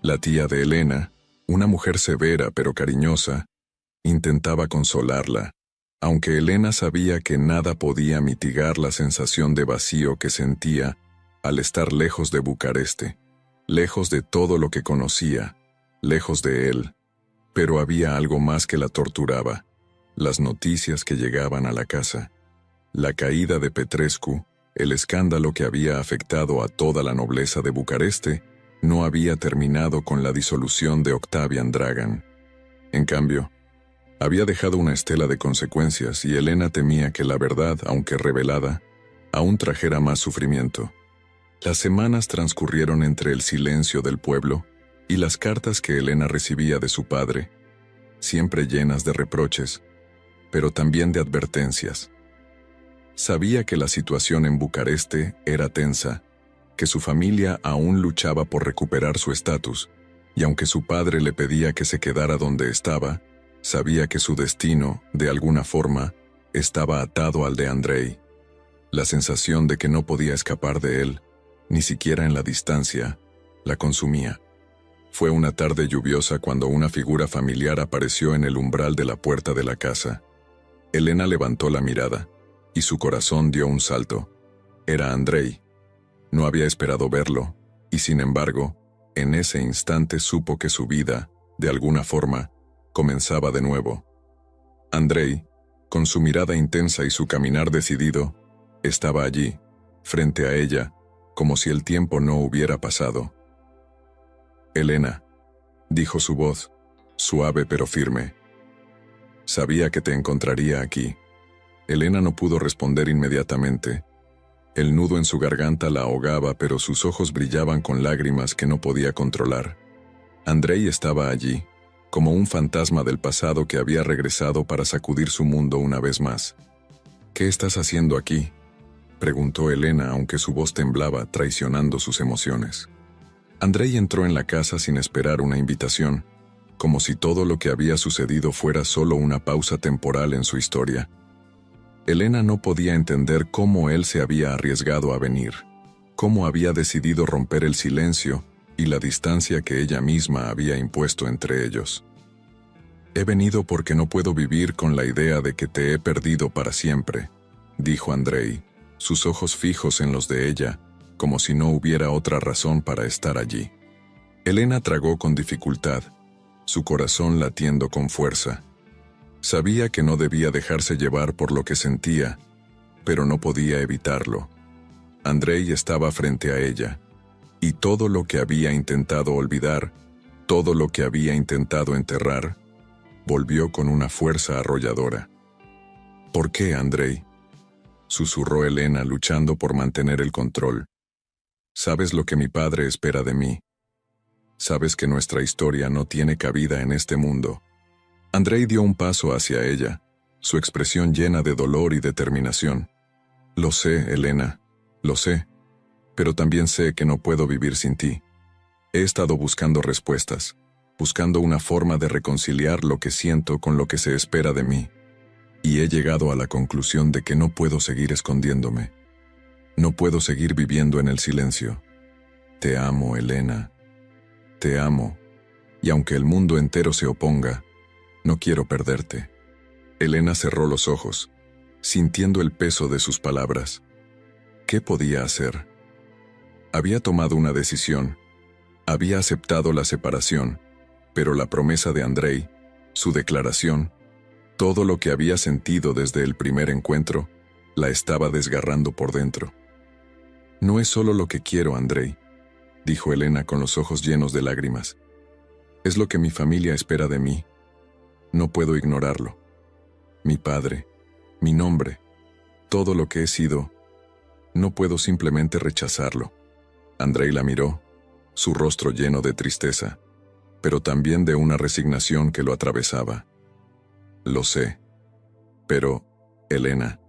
La tía de Elena, una mujer severa pero cariñosa, intentaba consolarla, aunque Elena sabía que nada podía mitigar la sensación de vacío que sentía al estar lejos de Bucareste, lejos de todo lo que conocía, lejos de él. Pero había algo más que la torturaba: las noticias que llegaban a la casa. La caída de Petrescu, el escándalo que había afectado a toda la nobleza de Bucareste, no había terminado con la disolución de Octavian Dragan. En cambio, Había dejado una estela de consecuencias y Elena temía que la verdad, aunque revelada, aún trajera más sufrimiento. Las semanas transcurrieron entre el silencio del pueblo y las cartas que Elena recibía de su padre, siempre llenas de reproches, pero también de advertencias. Sabía que la situación en Bucareste era tensa, que su familia aún luchaba por recuperar su estatus, y aunque su padre le pedía que se quedara donde estaba, sabía que su destino, de alguna forma, estaba atado al de Andrei. La sensación de que no podía escapar de él, ni siquiera en la distancia, la consumía. Fue una tarde lluviosa cuando una figura familiar apareció en el umbral de la puerta de la casa. Elena levantó la mirada, y su corazón dio un salto. Era Andrei. No había esperado verlo, y sin embargo, en ese instante supo que su vida, de alguna forma, comenzaba de nuevo. Andrei, con su mirada intensa y su caminar decidido, estaba allí, frente a ella, como si el tiempo no hubiera pasado. «Elena», dijo su voz, suave pero firme. «Sabía que te encontraría aquí». Elena no pudo responder inmediatamente. El nudo en su garganta la ahogaba, pero sus ojos brillaban con lágrimas que no podía controlar. Andrei estaba allí, como un fantasma del pasado que había regresado para sacudir su mundo una vez más. «¿Qué estás haciendo aquí?», preguntó Elena, aunque su voz temblaba, traicionando sus emociones. Andrei entró en la casa sin esperar una invitación, como si todo lo que había sucedido fuera solo una pausa temporal en su historia. Elena no podía entender cómo él se había arriesgado a venir, cómo había decidido romper el silencio y la distancia que ella misma había impuesto entre ellos. «He venido porque no puedo vivir con la idea de que te he perdido para siempre», dijo Andrei, sus ojos fijos en los de ella, como si no hubiera otra razón para estar allí. Elena tragó con dificultad, su corazón latiendo con fuerza. Sabía que no debía dejarse llevar por lo que sentía, pero no podía evitarlo. Andrei estaba frente a ella, y todo lo que había intentado olvidar, todo lo que había intentado enterrar, volvió con una fuerza arrolladora. «¿Por qué, Andrei?», susurró Elena, luchando por mantener el control. «Sabes lo que mi padre espera de mí. Sabes que nuestra historia no tiene cabida en este mundo». Andrei dio un paso hacia ella, su expresión llena de dolor y determinación. «Lo sé, Elena, lo sé, pero también sé que no puedo vivir sin ti. He estado buscando respuestas, buscando una forma de reconciliar lo que siento con lo que se espera de mí, y he llegado a la conclusión de que no puedo seguir escondiéndome. No puedo seguir viviendo en el silencio. Te amo, Elena. Te amo, y aunque el mundo entero se oponga, no quiero perderte». Elena cerró los ojos, sintiendo el peso de sus palabras. ¿Qué podía hacer? Había tomado una decisión. Había aceptado la separación, pero la promesa de Andrei, su declaración, todo lo que había sentido desde el primer encuentro, la estaba desgarrando por dentro. «No es solo lo que quiero, Andrei», dijo Elena con los ojos llenos de lágrimas. «Es lo que mi familia espera de mí. No puedo ignorarlo. Mi padre, mi nombre, todo lo que he sido, no puedo simplemente rechazarlo». Andrei la miró, su rostro lleno de tristeza, pero también de una resignación que lo atravesaba. «Lo sé. Pero, Elena,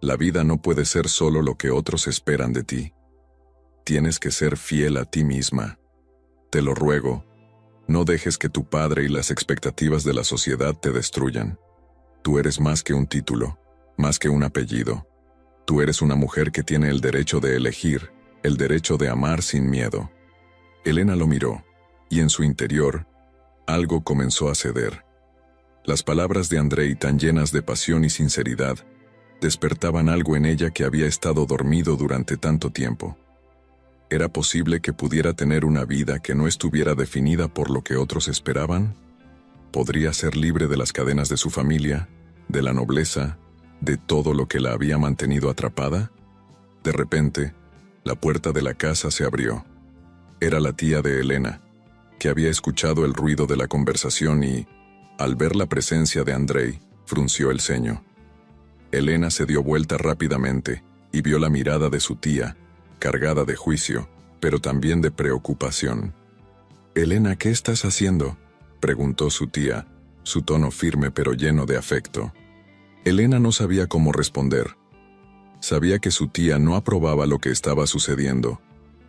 la vida no puede ser solo lo que otros esperan de ti. Tienes que ser fiel a ti misma. Te lo ruego, no dejes que tu padre y las expectativas de la sociedad te destruyan. Tú eres más que un título, más que un apellido. Tú eres una mujer que tiene el derecho de elegir, el derecho de amar sin miedo». Elena lo miró, y en su interior, algo comenzó a ceder. Las palabras de Andrei, tan llenas de pasión y sinceridad, despertaban algo en ella que había estado dormido durante tanto tiempo. ¿Era posible que pudiera tener una vida que no estuviera definida por lo que otros esperaban? ¿Podría ser libre de las cadenas de su familia, de la nobleza, de todo lo que la había mantenido atrapada? De repente, la puerta de la casa se abrió. Era la tía de Elena, que había escuchado el ruido de la conversación y, Al ver la presencia de Andrei, frunció el ceño. Elena se dio vuelta rápidamente y vio la mirada de su tía, cargada de juicio, pero también de preocupación. «Elena, ¿qué estás haciendo?», preguntó su tía, su tono firme pero lleno de afecto. Elena no sabía cómo responder. Sabía que su tía no aprobaba lo que estaba sucediendo,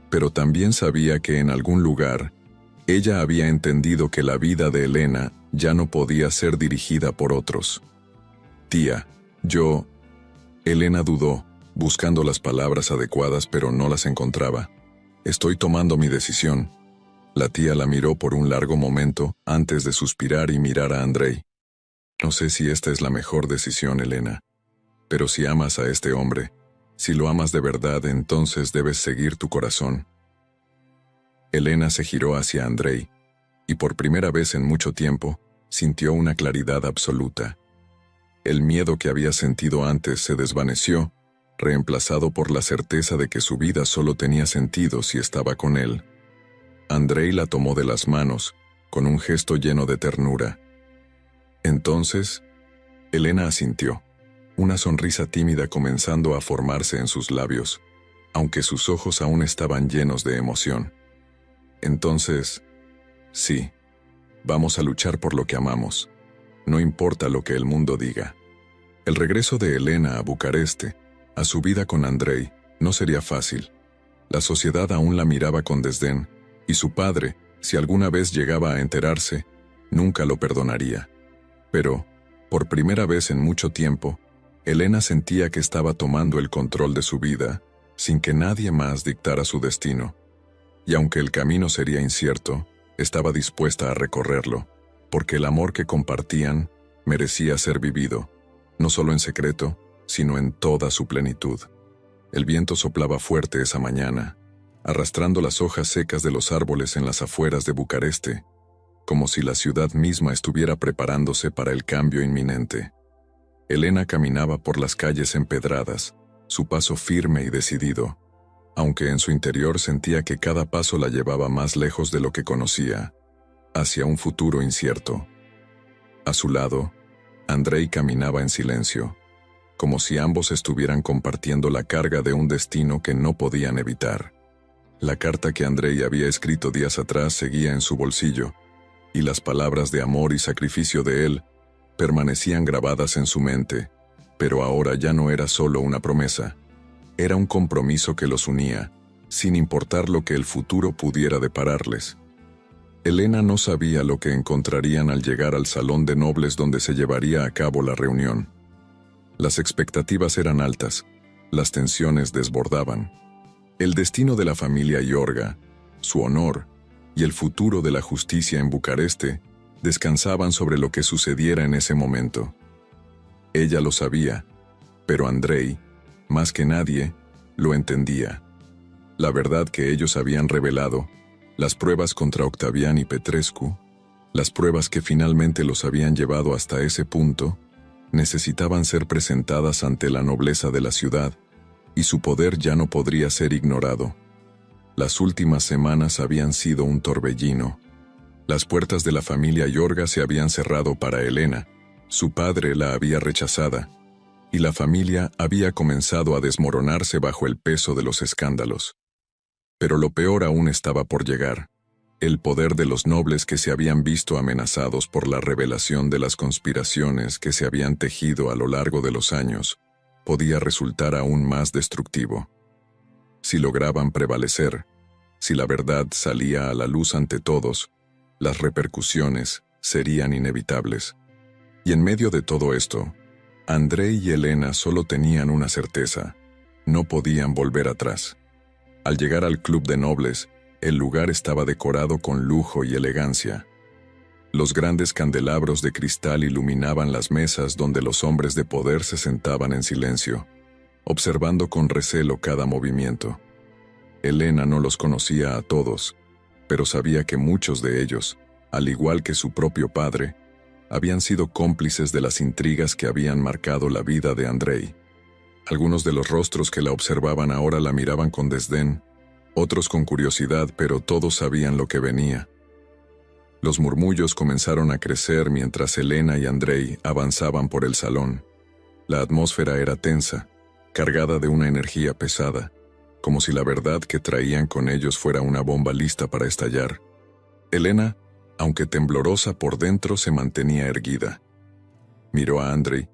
pero también sabía que en algún lugar ella había entendido que la vida de Elena ya no podía ser dirigida por otros. «Tía, yo…». Elena dudó, buscando las palabras adecuadas, pero no las encontraba. «Estoy tomando mi decisión». La tía la miró por un largo momento antes de suspirar y mirar a Andrei. «No sé si esta es la mejor decisión, Elena. Pero si amas a este hombre, si lo amas de verdad, entonces debes seguir tu corazón». Elena se giró hacia Andrei, y por primera vez en mucho tiempo, sintió una claridad absoluta. El miedo que había sentido antes se desvaneció, reemplazado por la certeza de que su vida solo tenía sentido si estaba con él. Andrei la tomó de las manos, con un gesto lleno de ternura. Entonces, Elena asintió, una sonrisa tímida comenzando a formarse en sus labios, aunque sus ojos aún estaban llenos de emoción. Entonces, sí, vamos a luchar por lo que amamos, no importa lo que el mundo diga. El regreso de Elena a Bucarest, a su vida con Andrei, no sería fácil. La sociedad aún la miraba con desdén, y su padre, si alguna vez llegaba a enterarse, nunca lo perdonaría. Pero, por primera vez en mucho tiempo, Elena sentía que estaba tomando el control de su vida, sin que nadie más dictara su destino. Y aunque el camino sería incierto, estaba dispuesta a recorrerlo, porque el amor que compartían merecía ser vivido, no solo en secreto, sino en toda su plenitud. El viento soplaba fuerte esa mañana, arrastrando las hojas secas de los árboles en las afueras de Bucarest, como si la ciudad misma estuviera preparándose para el cambio inminente. Elena caminaba por las calles empedradas, su paso firme y decidido, aunque en su interior sentía que cada paso la llevaba más lejos de lo que conocía, hacia un futuro incierto. A su lado, Andrei caminaba en silencio, como si ambos estuvieran compartiendo la carga de un destino que no podían evitar. La carta que Andrei había escrito días atrás seguía en su bolsillo, y las palabras de amor y sacrificio de él permanecían grabadas en su mente, pero ahora ya no era solo una promesa, era un compromiso que los unía, sin importar lo que el futuro pudiera depararles. Elena no sabía lo que encontrarían al llegar al salón de nobles donde se llevaría a cabo la reunión. Las expectativas eran altas, las tensiones desbordaban. El destino de la familia Iorga, su honor y el futuro de la justicia en Bucarest descansaban sobre lo que sucediera en ese momento. Ella lo sabía, pero Andrei, más que nadie, lo entendía. La verdad que ellos habían revelado, las pruebas contra Octavian y Petrescu, las pruebas que finalmente los habían llevado hasta ese punto, necesitaban ser presentadas ante la nobleza de la ciudad, y su poder ya no podría ser ignorado. Las últimas semanas habían sido un torbellino. Las puertas de la familia Iorga se habían cerrado para Elena, su padre la había rechazada, y la familia había comenzado a desmoronarse bajo el peso de los escándalos. Pero lo peor aún estaba por llegar. El poder de los nobles que se habían visto amenazados por la revelación de las conspiraciones que se habían tejido a lo largo de los años, podía resultar aún más destructivo. Si lograban prevalecer, si la verdad salía a la luz ante todos, las repercusiones serían inevitables. Y en medio de todo esto, Andrei y Elena solo tenían una certeza: no podían volver atrás. Al llegar al club de nobles, el lugar estaba decorado con lujo y elegancia. Los grandes candelabros de cristal iluminaban las mesas donde los hombres de poder se sentaban en silencio, observando con recelo cada movimiento. Elena no los conocía a todos, pero sabía que muchos de ellos, al igual que su propio padre, habían sido cómplices de las intrigas que habían marcado la vida de Andrei. Algunos de los rostros que la observaban ahora la miraban con desdén, otros con curiosidad, pero todos sabían lo que venía. Los murmullos comenzaron a crecer mientras Elena y Andrei avanzaban por el salón. La atmósfera era tensa, cargada de una energía pesada, como si la verdad que traían con ellos fuera una bomba lista para estallar. Elena, aunque temblorosa por dentro, se mantenía erguida. Miró a Andrei,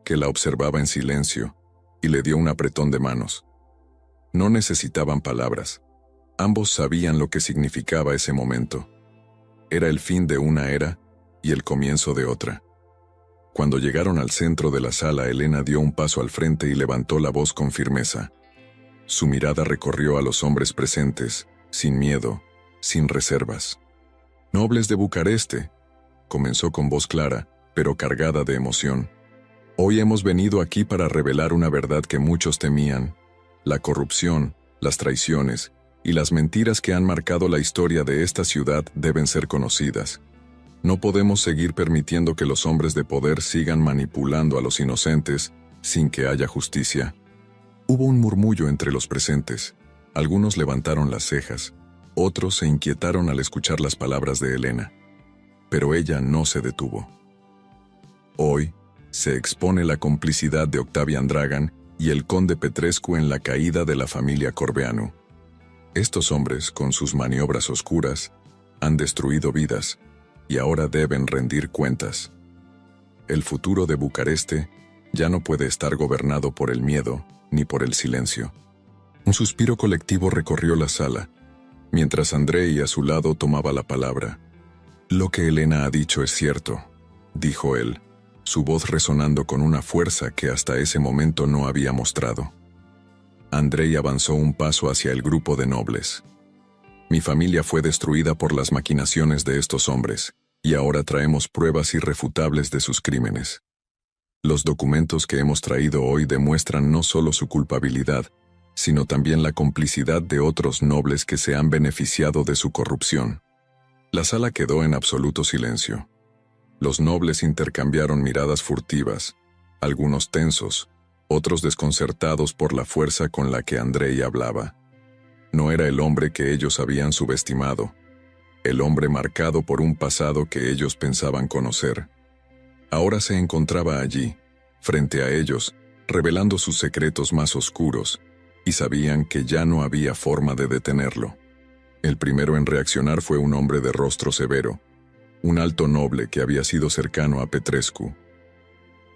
que la observaba en silencio, y le dio un apretón de manos. No necesitaban palabras. Ambos sabían lo que significaba ese momento. Era el fin de una era y el comienzo de otra. Cuando llegaron al centro de la sala, Elena dio un paso al frente y levantó la voz con firmeza. Su mirada recorrió a los hombres presentes, sin miedo, sin reservas. «Nobles de Bucareste», comenzó con voz clara, pero cargada de emoción. «Hoy hemos venido aquí para revelar una verdad que muchos temían: la corrupción, las traiciones y las mentiras que han marcado la historia de esta ciudad deben ser conocidas. No podemos seguir permitiendo que los hombres de poder sigan manipulando a los inocentes sin que haya justicia». Hubo un murmullo entre los presentes. Algunos levantaron las cejas, otros se inquietaron al escuchar las palabras de Elena. Pero ella no se detuvo. Hoy se expone la complicidad de Octavian Dragan y el conde Petrescu en la caída de la familia Corbeanu. Estos hombres, con sus maniobras oscuras, han destruido vidas y ahora deben rendir cuentas. El futuro de Bucareste ya no puede estar gobernado por el miedo ni por el silencio. Un suspiro colectivo recorrió la sala, mientras Andrei a su lado tomaba la palabra. «Lo que Elena ha dicho es cierto», dijo él, su voz resonando con una fuerza que hasta ese momento no había mostrado. Andrei avanzó un paso hacia el grupo de nobles. «Mi familia fue destruida por las maquinaciones de estos hombres, y ahora traemos pruebas irrefutables de sus crímenes. Los documentos que hemos traído hoy demuestran no solo su culpabilidad, sino también la complicidad de otros nobles que se han beneficiado de su corrupción». La sala quedó en absoluto silencio. Los nobles intercambiaron miradas furtivas, algunos tensos, otros desconcertados por la fuerza con la que Andrei hablaba. No era el hombre que ellos habían subestimado, el hombre marcado por un pasado que ellos pensaban conocer. Ahora se encontraba allí, frente a ellos, revelando sus secretos más oscuros, y sabían que ya no había forma de detenerlo. El primero en reaccionar fue un hombre de rostro severo, un alto noble que había sido cercano a Petrescu.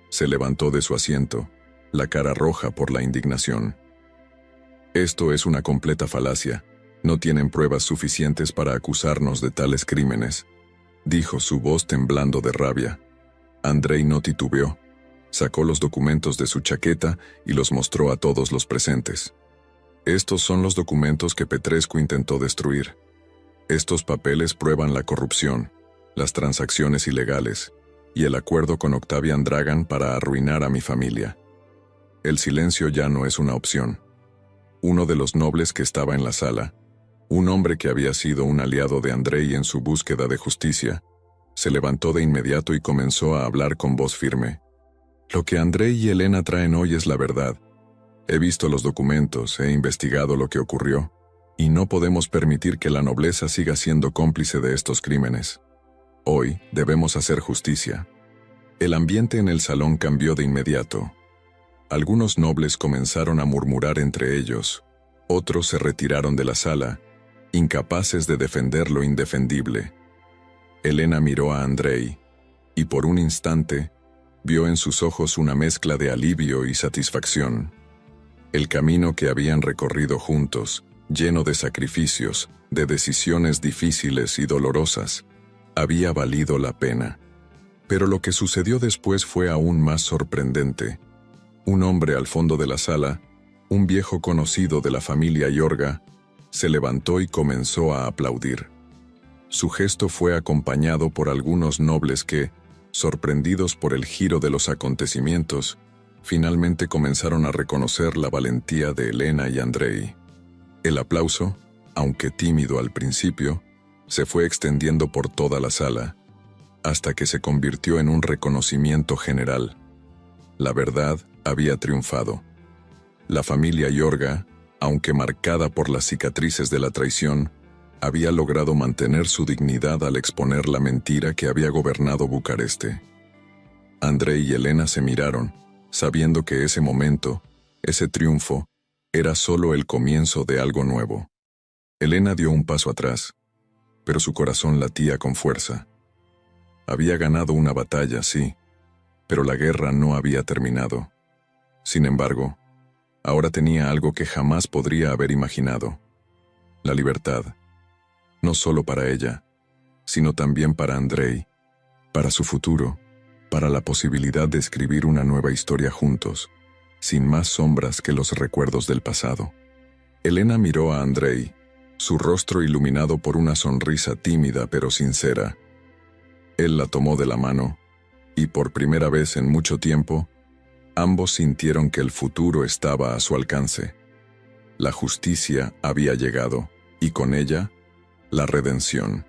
Se levantó de su asiento, la cara roja por la indignación. «Esto es una completa falacia. No tienen pruebas suficientes para acusarnos de tales crímenes», dijo, su voz temblando de rabia. Andrei no titubeó. Sacó los documentos de su chaqueta y los mostró a todos los presentes. «Estos son los documentos que Petrescu intentó destruir. Estos papeles prueban la corrupción, las transacciones ilegales y el acuerdo con Octavian Dragan para arruinar a mi familia. El silencio ya no es una opción». Uno de los nobles que estaba en la sala, un hombre que había sido un aliado de Andrei en su búsqueda de justicia, se levantó de inmediato y comenzó a hablar con voz firme. «Lo que Andrei y Elena traen hoy es la verdad. He visto los documentos, he investigado lo que ocurrió, y no podemos permitir que la nobleza siga siendo cómplice de estos crímenes. Hoy debemos hacer justicia». El ambiente en el salón cambió de inmediato. Algunos nobles comenzaron a murmurar entre ellos, otros se retiraron de la sala, incapaces de defender lo indefendible. Elena miró a Andrei, y por un instante vio en sus ojos una mezcla de alivio y satisfacción. El camino que habían recorrido juntos, lleno de sacrificios, de decisiones difíciles y dolorosas, había valido la pena. Pero lo que sucedió después fue aún más sorprendente. Un hombre al fondo de la sala, un viejo conocido de la familia Iorga, se levantó y comenzó a aplaudir. Su gesto fue acompañado por algunos nobles que, sorprendidos por el giro de los acontecimientos, finalmente comenzaron a reconocer la valentía de Elena y Andrei. El aplauso, aunque tímido al principio, se fue extendiendo por toda la sala, hasta que se convirtió en un reconocimiento general. La verdad había triunfado. La familia Iorga, aunque marcada por las cicatrices de la traición, había logrado mantener su dignidad al exponer la mentira que había gobernado Bucareste. Andrei y Elena se miraron, sabiendo que ese momento, ese triunfo, era solo el comienzo de algo nuevo. Elena dio un paso atrás, pero su corazón latía con fuerza. Había ganado una batalla, sí, pero la guerra no había terminado. Sin embargo, ahora tenía algo que jamás podría haber imaginado: la libertad. No solo para ella, sino también para Andrei, para su futuro, para la posibilidad de escribir una nueva historia juntos, sin más sombras que los recuerdos del pasado. Elena miró a Andrei, su rostro iluminado por una sonrisa tímida pero sincera. Él la tomó de la mano, y por primera vez en mucho tiempo, ambos sintieron que el futuro estaba a su alcance. La justicia había llegado, y con ella, la redención.